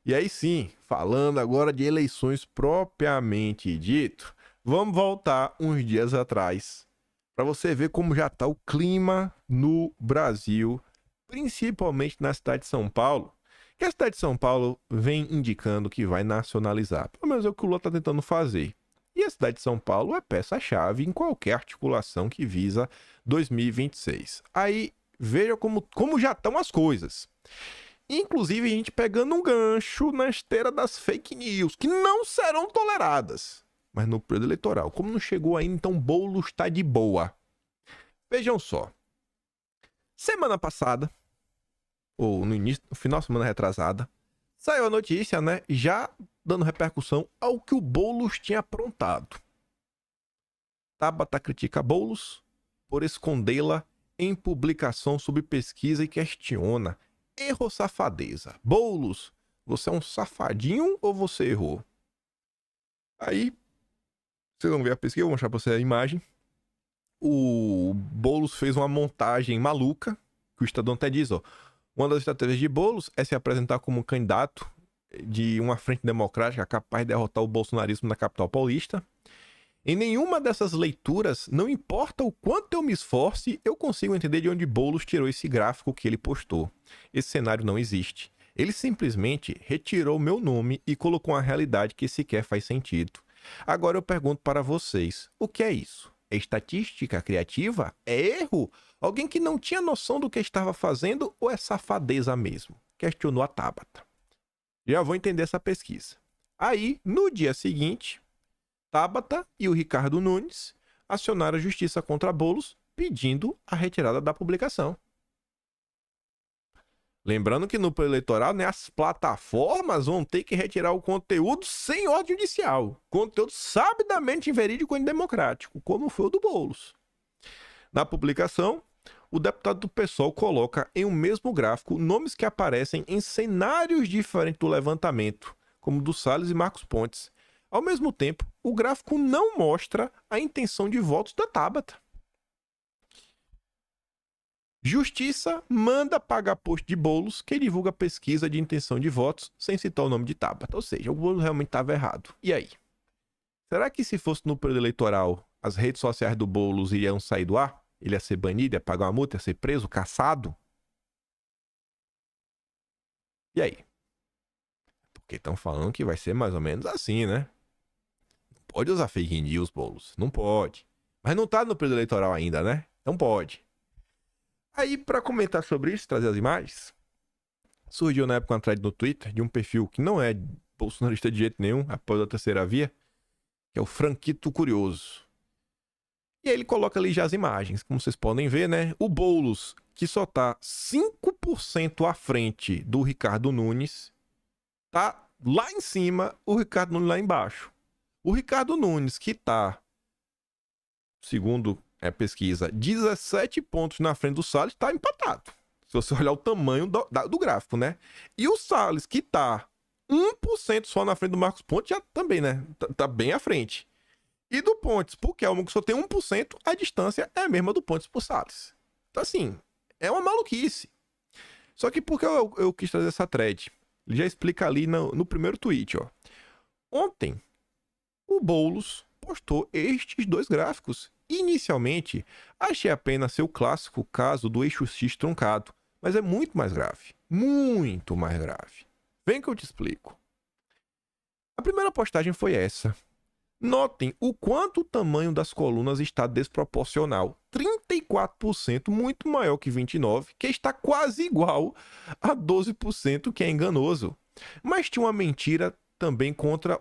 E aí sim, falando agora de eleições propriamente dito, vamos voltar uns dias atrás para você ver como já está o clima no Brasil, principalmente na cidade de São Paulo, que a cidade de São Paulo vem indicando que vai nacionalizar. Pelo menos é o que o Lula está tentando fazer. E a cidade de São Paulo é peça-chave em qualquer articulação que visa 2026. Aí veja como já estão as coisas. Inclusive, a gente pegando um gancho na esteira das fake news, que não serão toleradas. Mas no período eleitoral, como não chegou ainda, então Boulos está de boa. Vejam só. Semana passada, ou no final da semana retrasada, saiu a notícia, né, já dando repercussão ao que o Boulos tinha aprontado. Tabata critica Boulos por escondê-la em publicação sobre pesquisa e questiona: erro ou safadeza? Boulos, você é um safadinho ou você errou? Aí, vocês vão ver a pesquisa, eu vou mostrar pra você a imagem. O Boulos fez uma montagem maluca, que o Estadão até diz, ó. Uma das estratégias de Boulos é se apresentar como um candidato de uma frente democrática capaz de derrotar o bolsonarismo na capital paulista. Em nenhuma dessas leituras, não importa o quanto eu me esforce, eu consigo entender de onde Boulos tirou esse gráfico que ele postou. Esse cenário não existe. Ele simplesmente retirou meu nome e colocou uma realidade que sequer faz sentido. Agora eu pergunto para vocês, o que é isso? É estatística criativa? É erro? Alguém que não tinha noção do que estava fazendo ou é safadeza mesmo? Questionou a Tabata. Já vou entender essa pesquisa. Aí, no dia seguinte, Tabata e o Ricardo Nunes acionaram a justiça contra Boulos, pedindo a retirada da publicação. Lembrando que no eleitoral, né, as plataformas vão ter que retirar o conteúdo sem ordem judicial. Conteúdo sabidamente inverídico e democrático, como foi o do Boulos. Na publicação, o deputado do PSOL coloca em um mesmo gráfico nomes que aparecem em cenários diferentes do levantamento, como do Salles e Marcos Pontes. Ao mesmo tempo, o gráfico não mostra a intenção de votos da Tabata. Justiça manda pagar post de Boulos que divulga pesquisa de intenção de votos sem citar o nome de Tabata. Ou seja, o Boulos realmente estava errado. E aí? Será que se fosse no período eleitoral as redes sociais do Boulos iriam sair do ar? Ele ia ser banido, ia pagar uma multa, ia ser preso, caçado? E aí? Porque estão falando que vai ser mais ou menos assim, né? Não pode usar fake news, Boulos. Não pode. Mas não tá no período eleitoral ainda, né? Não pode. Aí, para comentar sobre isso, trazer as imagens, surgiu na época uma thread no Twitter de um perfil que não é bolsonarista de jeito nenhum, apoio da terceira via, que é o Franquito Curioso. E aí ele coloca ali já as imagens, como vocês podem ver, né? O Boulos, que só tá 5% à frente do Ricardo Nunes, tá lá em cima, o Ricardo Nunes lá embaixo. O Ricardo Nunes, que tá, segundo a pesquisa, 17 pontos na frente do Salles, tá empatado. Se você olhar o tamanho do gráfico, né? E o Salles, que tá 1% só na frente do Marcos Pontes, já também, né? Tá bem à frente. E do Pontes pro Kelmo, que só tem 1%, a distância é a mesma do Pontes pro Salles. Então, assim, é uma maluquice. Só que por que eu quis trazer essa thread? Ele já explica ali no primeiro tweet, ó. Ontem, o Boulos postou estes dois gráficos. Inicialmente, achei apenas ser o clássico caso do eixo X truncado, mas é muito mais grave. Muito mais grave. Vem que eu te explico. A primeira postagem foi essa. Notem o quanto o tamanho das colunas está desproporcional. 34%, muito maior que 29%, que está quase igual a 12%, que é enganoso. Mas tinha uma mentira também contra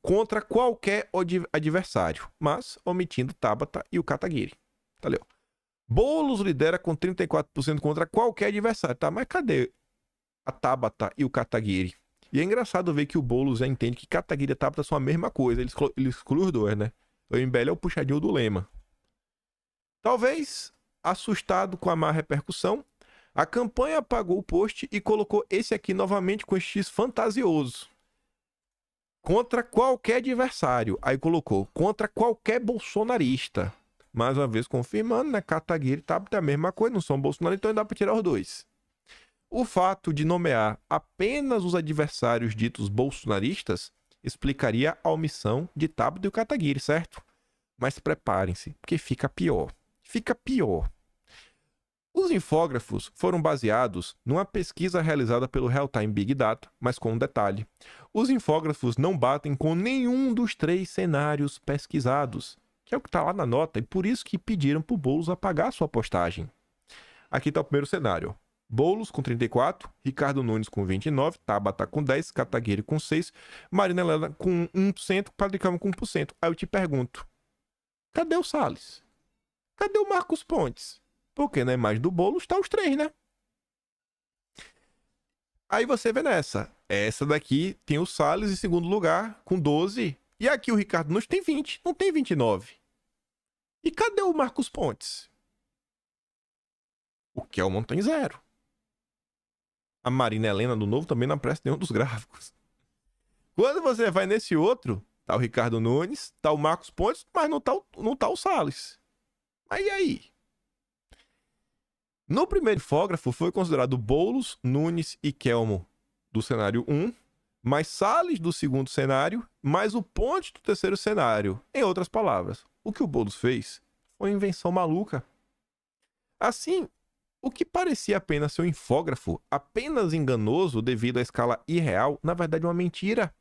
contra qualquer adversário, mas omitindo Tabata e o Kataguiri. Tá ali, ó. Boulos lidera com 34% contra qualquer adversário, tá? Mas cadê a Tabata e o Kataguiri? E é engraçado ver que o Boulos já entende que Kataguiri e Tabata são a mesma coisa. Ele exclui os dois, né? O MBL é o puxadinho do lema. Talvez, assustado com a má repercussão, a campanha apagou o post e colocou esse aqui novamente com X fantasioso. Contra qualquer adversário. Aí colocou contra qualquer bolsonarista. Mais uma vez confirmando, né? Kataguiri e Tabata é a mesma coisa, não são bolsonaristas, então dá pra tirar os dois. O fato de nomear apenas os adversários ditos bolsonaristas explicaria a omissão de Tabata e o Kataguiri, certo? Mas preparem-se, porque fica pior. Fica pior. Os infógrafos foram baseados numa pesquisa realizada pelo Realtime Big Data, mas com um detalhe. Os infógrafos não batem com nenhum dos 3 cenários pesquisados, que é o que está lá na nota, e por isso que pediram para o Boulos apagar sua postagem. Aqui está o primeiro cenário. Boulos com 34, Ricardo Nunes com 29, Tabata com 10, Kataguiri com 6, Marina Helena com 1%, Padre Calma com 1%. Aí eu te pergunto, cadê o Salles? Cadê o Marcos Pontes? Porque na imagem do Boulos está os 3, né? Aí você vê nessa. Essa daqui tem o Salles em segundo lugar, com 12. E aqui o Ricardo Nunes tem 20, não tem 29. E cadê o Marcos Pontes? O Kelmon tem 0. A Marina Helena do Novo também não aparece nenhum dos gráficos. Quando você vai nesse outro, tá o Ricardo Nunes, tá o Marcos Pontes, mas não tá o Salles. Mas e aí? No primeiro infógrafo foi considerado Boulos, Nunes e Kelmo do cenário 1, mais Salles do segundo cenário, mais o Pontes do terceiro cenário. Em outras palavras, o que o Boulos fez foi uma invenção maluca. Assim, o que parecia apenas ser um infógrafo, apenas enganoso devido à escala irreal, na verdade é uma mentira.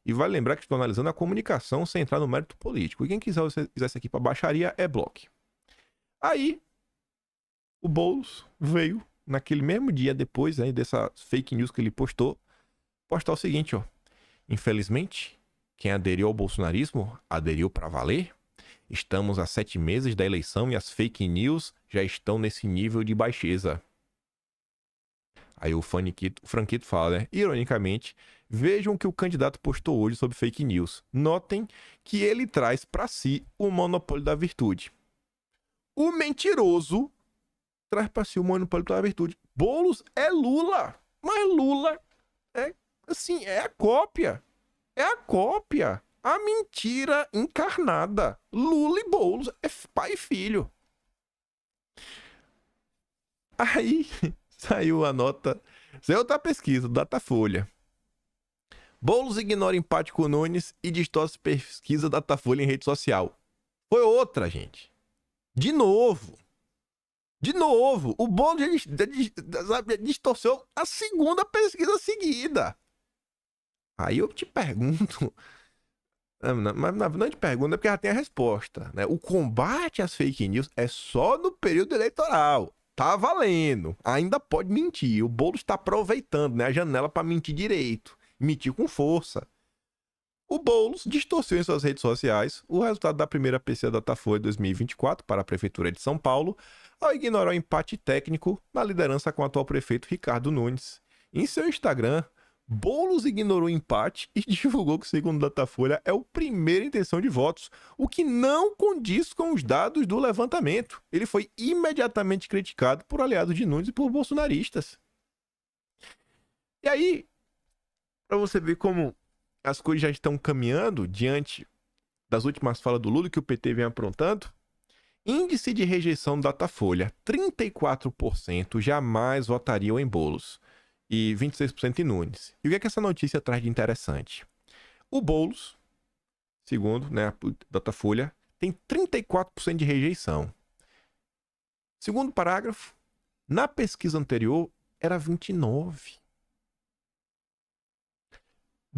E vale lembrar que estou analisando a comunicação sem entrar no mérito político. E quem quiser usar isso aqui para baixaria é bloque. Aí, o Boulos veio, naquele mesmo dia depois dessa fake news que ele postou, postar o seguinte, ó. Infelizmente, quem aderiu ao bolsonarismo aderiu para valer. Estamos a 7 meses da eleição e as fake news já estão nesse nível de baixeza. Aí o Franquito fala, né? Ironicamente, vejam o que o candidato postou hoje sobre fake news. Notem que ele traz para si o monopólio da virtude. O mentiroso traz para si o monopólio da virtude. Boulos é Lula. Mas Lula é, assim, é a cópia. É a cópia. A mentira encarnada. Lula e Boulos é pai e filho. Aí saiu a nota. Saiu outra pesquisa do Datafolha. Boulos ignora empate com Nunes e distorce pesquisa da Datafolha em rede social. Foi outra, gente. De novo. O Boulos distorceu a segunda pesquisa seguida. Aí eu te pergunto... Não te pergunto, é porque já tem a resposta, né? O combate às fake news é só no período eleitoral. Tá valendo. Ainda pode mentir. O Boulos está aproveitando, né, a janela para mentir direito. Mentir com força. O Boulos distorceu em suas redes sociais o resultado da primeira pesquisa da Datafolha 2024 para a Prefeitura de São Paulo, ao ignorar o empate técnico na liderança com o atual prefeito Ricardo Nunes. Em seu Instagram, Boulos ignorou o empate e divulgou que, segundo o Datafolha, é o primeiro em intenção de votos, o que não condiz com os dados do levantamento. Ele foi imediatamente criticado por aliados de Nunes e por bolsonaristas. E aí, para você ver como as coisas já estão caminhando diante das últimas falas do Lula que o PT vem aprontando, índice de rejeição do Datafolha, 34% jamais votariam em Boulos e 26% em Nunes. E o que é que essa notícia traz de interessante? O Boulos, segundo, né, a Datafolha, tem 34% de rejeição. Segundo parágrafo, na pesquisa anterior era 29%.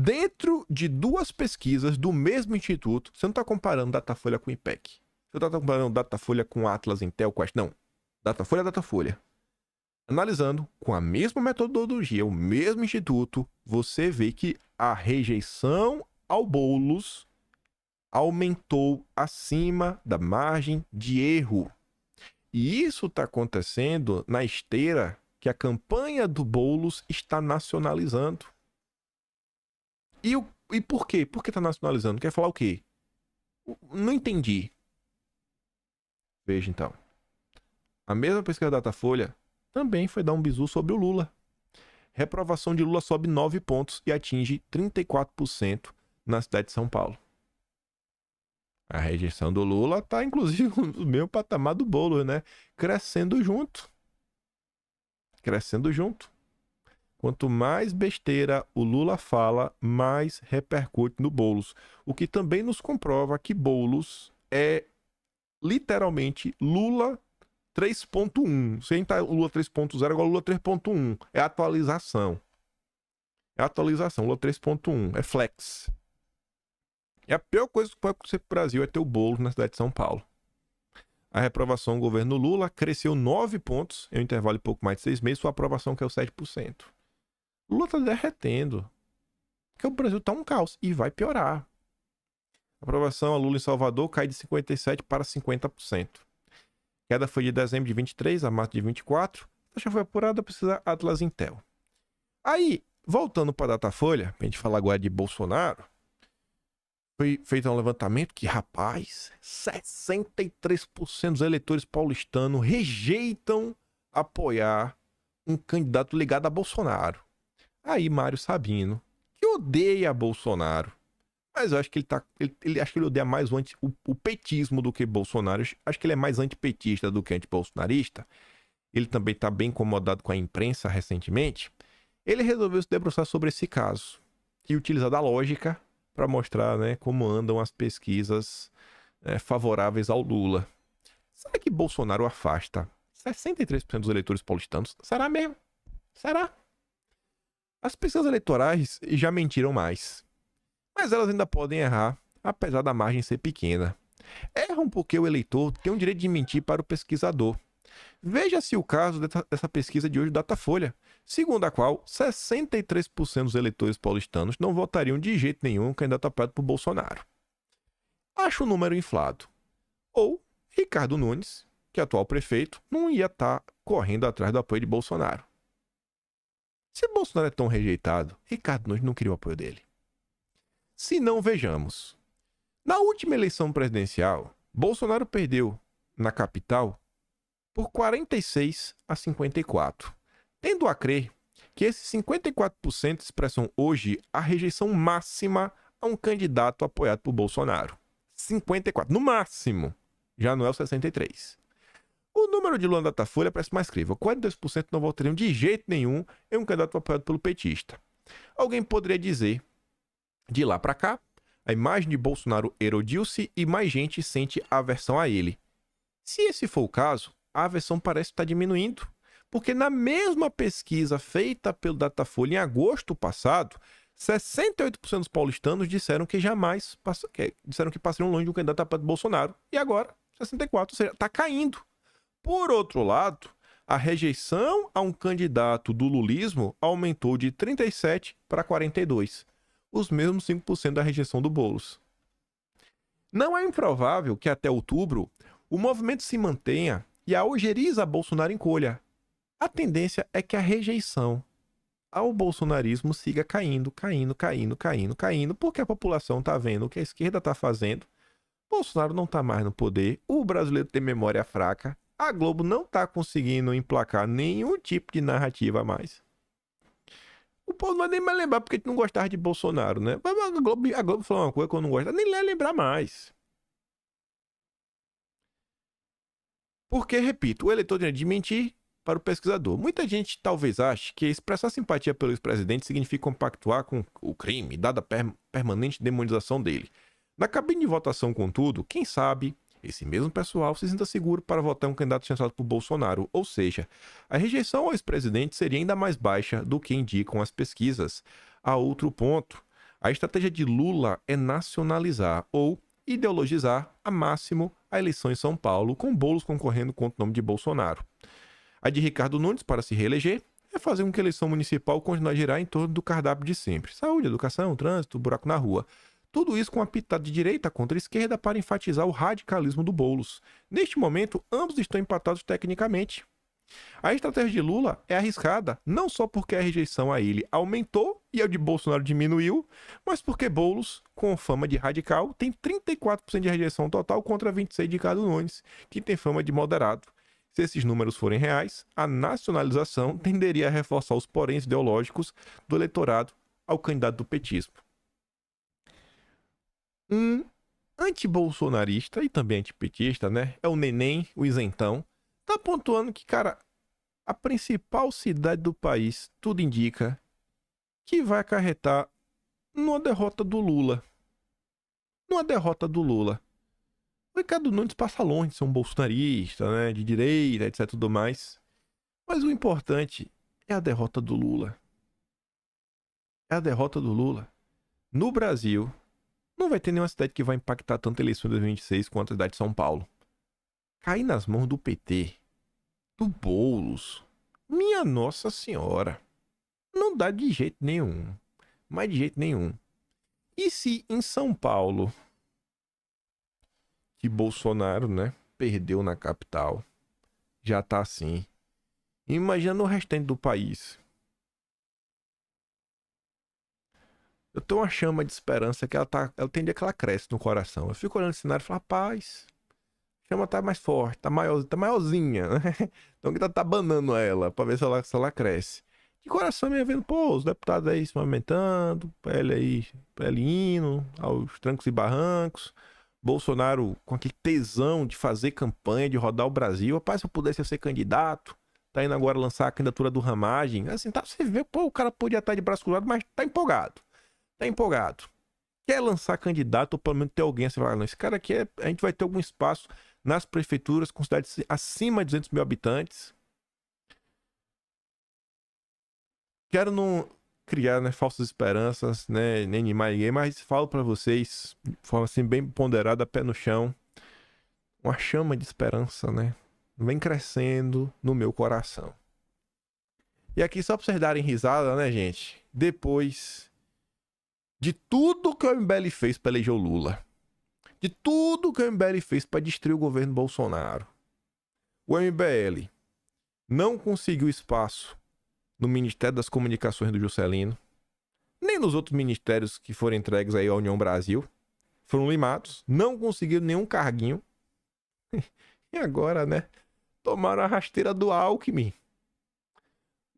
Dentro de duas pesquisas do mesmo instituto, você não está comparando Datafolha com o IPEC. Você está comparando Datafolha com Atlas, Intel, Quest. Não. Datafolha é Datafolha. Analisando com a mesma metodologia, o mesmo instituto, você vê que a rejeição ao Boulos aumentou acima da margem de erro. E isso está acontecendo na esteira que a campanha do Boulos está nacionalizando. E por quê? Por que está nacionalizando? Quer falar o quê? Não entendi. Veja então. A mesma pesquisa da Datafolha também foi dar um bizu sobre o Lula. Reprovação de Lula sobe 9 pontos e atinge 34% na cidade de São Paulo. A rejeição do Lula está, inclusive, no mesmo patamar do Boulos, né? Crescendo junto. Crescendo junto. Quanto mais besteira o Lula fala, mais repercute no Boulos. O que também nos comprova que Boulos é literalmente Lula 3.1. Sem estar Lula 3.0, agora Lula 3.1. É atualização. É atualização. Lula 3.1. É flex. E a pior coisa que pode acontecer pro Brasil é ter o Boulos na cidade de São Paulo. A reprovação do governo Lula cresceu 9 pontos em um intervalo de pouco mais de 6 meses. Sua aprovação caiu 7%. Lula tá derretendo. Porque o Brasil tá um caos. E vai piorar. A aprovação a Lula em Salvador cai de 57% para 50%. A queda foi de dezembro de 23 a março de 24. A taxa foi apurada, precisa Atlas Intel. Aí, voltando para a Datafolha, pra gente falar agora de Bolsonaro, foi feito um levantamento que, rapaz, 63% dos eleitores paulistanos rejeitam apoiar um candidato ligado a Bolsonaro. Aí, Mário Sabino, que odeia Bolsonaro, mas eu acho que acho que ele odeia mais o petismo do que Bolsonaro. Acho que ele é mais antipetista do que antibolsonarista. Ele também está bem incomodado com a imprensa recentemente. Ele resolveu se debruçar sobre esse caso e utilizar da lógica para mostrar, né, como andam as pesquisas favoráveis ao Lula. Será que Bolsonaro afasta 63% dos eleitores paulistanos? Será mesmo? Será? As pesquisas eleitorais já mentiram mais. Mas elas ainda podem errar, apesar da margem ser pequena. Erram porque o eleitor tem o direito de mentir para o pesquisador. Veja-se o caso dessa pesquisa de hoje do Datafolha, segundo a qual 63% dos eleitores paulistanos não votariam de jeito nenhum candidato apoiado por Bolsonaro. Acho o número inflado. Ou Ricardo Nunes, que é atual prefeito, não ia estar correndo atrás do apoio de Bolsonaro. Se Bolsonaro é tão rejeitado, Ricardo Nunes não queria o apoio dele. Se não, vejamos. Na última eleição presidencial, Bolsonaro perdeu na capital por 46 a 54, tendo a crer que esses 54% expressam hoje a rejeição máxima a um candidato apoiado por Bolsonaro. 54, no máximo, já não é o 63. O número de Lula na Datafolha parece mais crível. 42% não votariam de jeito nenhum em um candidato apoiado pelo petista. Alguém poderia dizer De lá para cá, a imagem de Bolsonaro erodiu-se e mais gente sente aversão a ele. Se esse for o caso, a aversão parece estar diminuindo, porque na mesma pesquisa feita pelo Datafolha em agosto passado, 68% dos paulistanos disseram que disseram que passariam longe de um candidato a Pedro Bolsonaro, e agora 64%, ou seja, está caindo. Por outro lado, a rejeição a um candidato do lulismo aumentou de 37% para 42%, os mesmos 5% da rejeição do Boulos. Não é improvável que até outubro o movimento se mantenha e a ojeriza a Bolsonaro encolha. A tendência é que a rejeição ao bolsonarismo siga caindo, porque a população está vendo o que a esquerda está fazendo. Bolsonaro não está mais no poder, o brasileiro tem memória fraca, a Globo não está conseguindo emplacar nenhum tipo de narrativa a mais. O povo não vai nem mais lembrar porque a gente não gostava de Bolsonaro, né? Mas a Globo falou uma coisa que eu não gosto, nem lembrar mais. Porque, repito, o eleitor tem de mentir para o pesquisador. Muita gente talvez ache que expressar simpatia pelo ex-presidente significa compactuar com o crime, dada a permanente demonização dele. Na cabine de votação, contudo, quem sabe esse mesmo pessoal se sinta seguro para votar em um candidato chancelado por Bolsonaro, ou seja, a rejeição ao ex-presidente seria ainda mais baixa do que indicam as pesquisas. Há outro ponto. A estratégia de Lula é nacionalizar ou ideologizar a máximo a eleição em São Paulo, com Boulos concorrendo contra o nome de Bolsonaro. A de Ricardo Nunes, para se reeleger, é fazer com que a eleição municipal continue a girar em torno do cardápio de sempre. Saúde, educação, trânsito, buraco na rua. Tudo isso com uma pitada de direita contra a esquerda para enfatizar o radicalismo do Boulos. Neste momento, ambos estão empatados tecnicamente. A estratégia de Lula é arriscada, não só porque a rejeição a ele aumentou e a de Bolsonaro diminuiu, mas porque Boulos, com fama de radical, tem 34% de rejeição total contra 26% de Ricardo Nunes, que tem fama de moderado. Se esses números forem reais, a nacionalização tenderia a reforçar os poréns ideológicos do eleitorado ao candidato do petismo. Um antibolsonarista e também antipetista, né? É o Neném, o isentão, tá pontuando que, cara, a principal cidade do país, tudo indica que vai acarretar numa derrota do Lula. Numa derrota do Lula. O Ricardo Nunes passa longe de ser um bolsonarista, né? De direita, etc, tudo mais. Mas o importante é a derrota do Lula. É a derrota do Lula. No Brasil, não vai ter nenhuma cidade que vai impactar tanto a eleição de 2026 quanto a cidade de São Paulo. Cair nas mãos do PT, do Boulos, minha Nossa Senhora, não dá de jeito nenhum. Mas de jeito nenhum. E se em São Paulo, que Bolsonaro, né, perdeu na capital, já tá assim, imagina no restante do país. Eu tenho uma chama de esperança que ela tem dia que ela cresce no coração. Eu fico olhando o cenário e falo, rapaz, a chama tá mais forte, tá maiorzinha, né? Então que tá abanando ela, pra ver se ela cresce. De coração me vendo, pô, os deputados aí se movimentando, PL indo, aos trancos e barrancos. Bolsonaro com aquele tesão de fazer campanha, de rodar o Brasil. Rapaz, se eu pudesse ser candidato, tá indo agora lançar a candidatura do Ramagem. Assim, tá, você vê, pô, o cara podia estar de braço cruzado, mas tá empolgado. Tá empolgado. Quer lançar candidato, ou pelo menos ter alguém assim, não, esse cara aqui, a gente vai ter algum espaço nas prefeituras com cidades acima de 200 mil habitantes. Quero não criar, né, falsas esperanças, né, nem animar ninguém, mas falo pra vocês, de forma assim bem ponderada, pé no chão, uma chama de esperança, né, vem crescendo no meu coração. E aqui só pra vocês darem risada, né, gente, depois de tudo que o MBL fez pra eleger o Lula, de tudo que o MBL fez pra destruir o governo Bolsonaro, o MBL não conseguiu espaço no Ministério das Comunicações do Juscelino, nem nos outros ministérios que foram entregues aí à União Brasil. Foram limados, não conseguiram nenhum carguinho. E agora, né, tomaram a rasteira do Alckmin.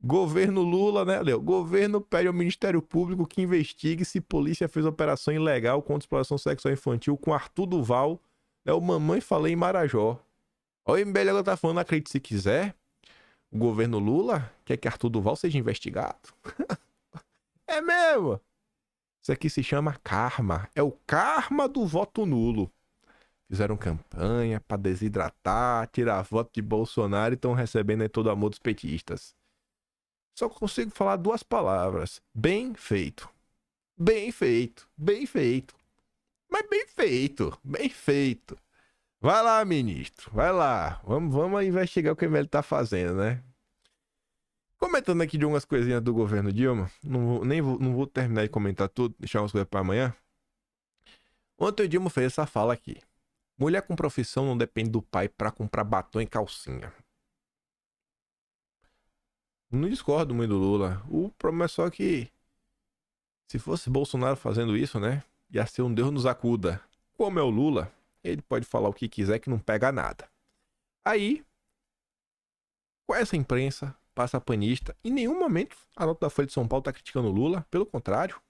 Governo Lula, né, Leo? Governo pede ao Ministério Público que investigue se polícia fez operação ilegal contra exploração sexual infantil com Arthur Duval, né, o Mamãe Falei em Marajó. Olha o MBL agora tá falando, acredite se quiser, o governo Lula quer que Arthur Duval seja investigado. É mesmo? Isso aqui se chama karma. É o karma do voto nulo. Fizeram campanha para desidratar, tirar voto de Bolsonaro e estão recebendo aí todo o amor dos petistas. Só consigo falar duas palavras. Bem feito. Bem feito. Bem feito. Mas bem feito. Bem feito. Vai lá, ministro. Vai lá. Vamos investigar o que ele tá fazendo, né? Comentando aqui de umas coisinhas do governo Dilma. Não vou terminar de comentar tudo. Deixar umas coisas para amanhã. Ontem o Dilma fez essa fala aqui. Mulher com profissão não depende do pai para comprar batom e calcinha. Não discordo muito do Lula. O problema é só que se fosse Bolsonaro fazendo isso, né? Ia ser um Deus nos acuda. Como é o Lula, ele pode falar o que quiser que não pega nada. Aí, com essa imprensa passapanista, em nenhum momento a nota da Folha de São Paulo tá criticando o Lula. Pelo contrário,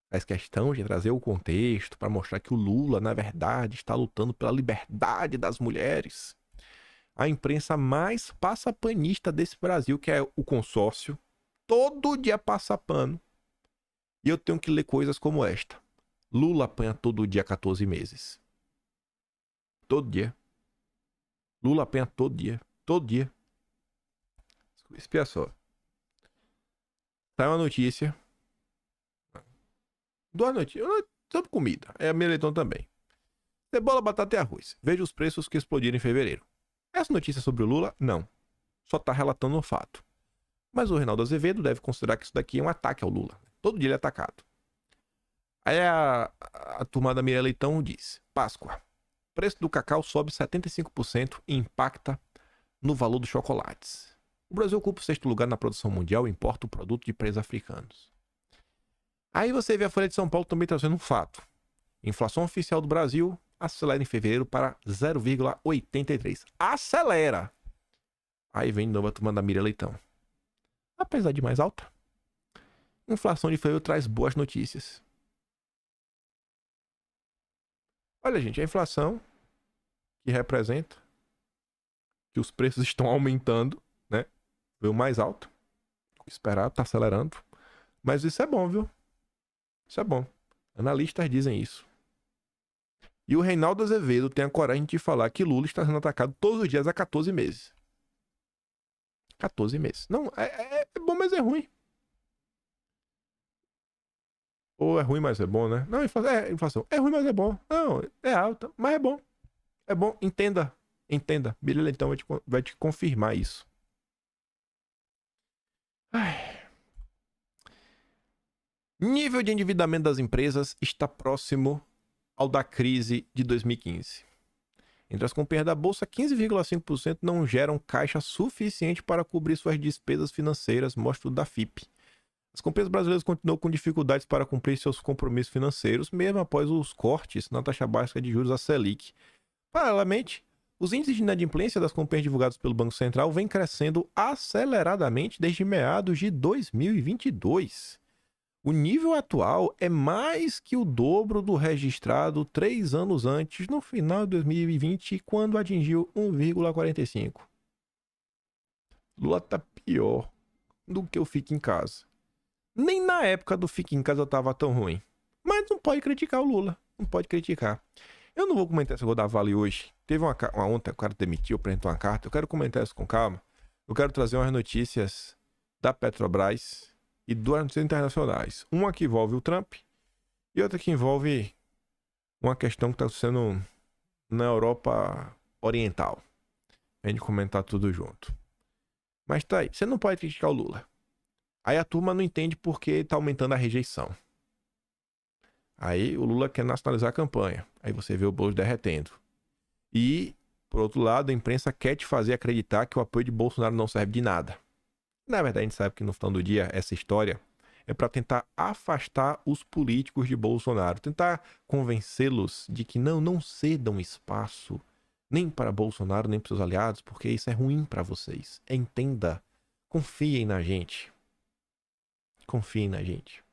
faz questão de trazer o contexto para mostrar que o Lula, na verdade, está lutando pela liberdade das mulheres. A imprensa mais passapanista desse Brasil, que é o consórcio, todo dia passa pano. E eu tenho que ler coisas como esta. Lula apanha todo dia 14 meses. Todo dia. Lula apanha todo dia. Todo dia. Espia só. Sai uma notícia. Duas notícias. Sobre comida. É a minha eleição também. Cebola, batata e arroz. Veja os preços que explodiram em fevereiro. Essa notícia sobre o Lula, não. Só tá relatando um fato. Mas o Reinaldo Azevedo deve considerar que isso daqui é um ataque ao Lula. Todo dia ele é atacado. Aí a turma da Miriam Leitão diz: Páscoa. Preço do cacau sobe 75% e impacta no valor dos chocolates. O Brasil ocupa o 6º lugar na produção mundial e importa o produto de países africanos. Aí você vê a Folha de São Paulo também trazendo um fato. Inflação oficial do Brasil acelera em fevereiro para 0,83. Acelera! Aí vem de novo a turma da Miriam Leitão. Apesar de mais alta, a inflação de fevereiro traz boas notícias. Olha, gente, a inflação que representa que os preços estão aumentando, né? Veio mais alto. Esperado, tá acelerando. Mas isso é bom, viu? Isso é bom. Analistas dizem isso. E o Reinaldo Azevedo tem a coragem de falar que Lula está sendo atacado todos os dias há 14 meses. 14 meses. Não, é bom, mas é ruim. Ou é ruim, mas é bom, né? Não, inflação. É ruim, mas é bom. Não, é alta, mas é bom. É bom, entenda. Entenda. Miriam então vai te confirmar isso. Ai. Nível de endividamento das empresas está próximo ao da crise de 2015. Entre as companhias da Bolsa, 15,5% não geram caixa suficiente para cobrir suas despesas financeiras, mostra o da FIP. As companhias brasileiras continuam com dificuldades para cumprir seus compromissos financeiros, mesmo após os cortes na taxa básica de juros, a Selic. Paralelamente, os índices de inadimplência das companhias divulgados pelo Banco Central vêm crescendo aceleradamente desde meados de 2022. O nível atual é mais que o dobro do registrado 3 anos antes, no final de 2020, quando atingiu 1,45. Lula tá pior do que o Fique em Casa. Nem na época do Fique em Casa tava tão ruim. Mas não pode criticar o Lula. Não pode criticar. Eu não vou comentar esse negócio da Vale hoje. Teve ontem, o cara demitiu, apresentou uma carta. Eu quero comentar isso com calma. Eu quero trazer umas notícias da Petrobras e duas notícias internacionais. Uma que envolve o Trump e outra que envolve uma questão que está acontecendo na Europa Oriental. A gente comentar tudo junto. Mas tá aí. Você não pode criticar o Lula. Aí a turma não entende porque está aumentando a rejeição. Aí o Lula quer nacionalizar a campanha. Aí você vê o bolo derretendo. E, por outro lado, a imprensa quer te fazer acreditar que o apoio de Bolsonaro não serve de nada. Na verdade, a gente sabe que no final do dia, essa história é para tentar afastar os políticos de Bolsonaro. Tentar convencê-los de que não cedam espaço nem para Bolsonaro, nem para seus aliados, porque isso é ruim para vocês. Entenda. Confiem na gente. Confiem na gente.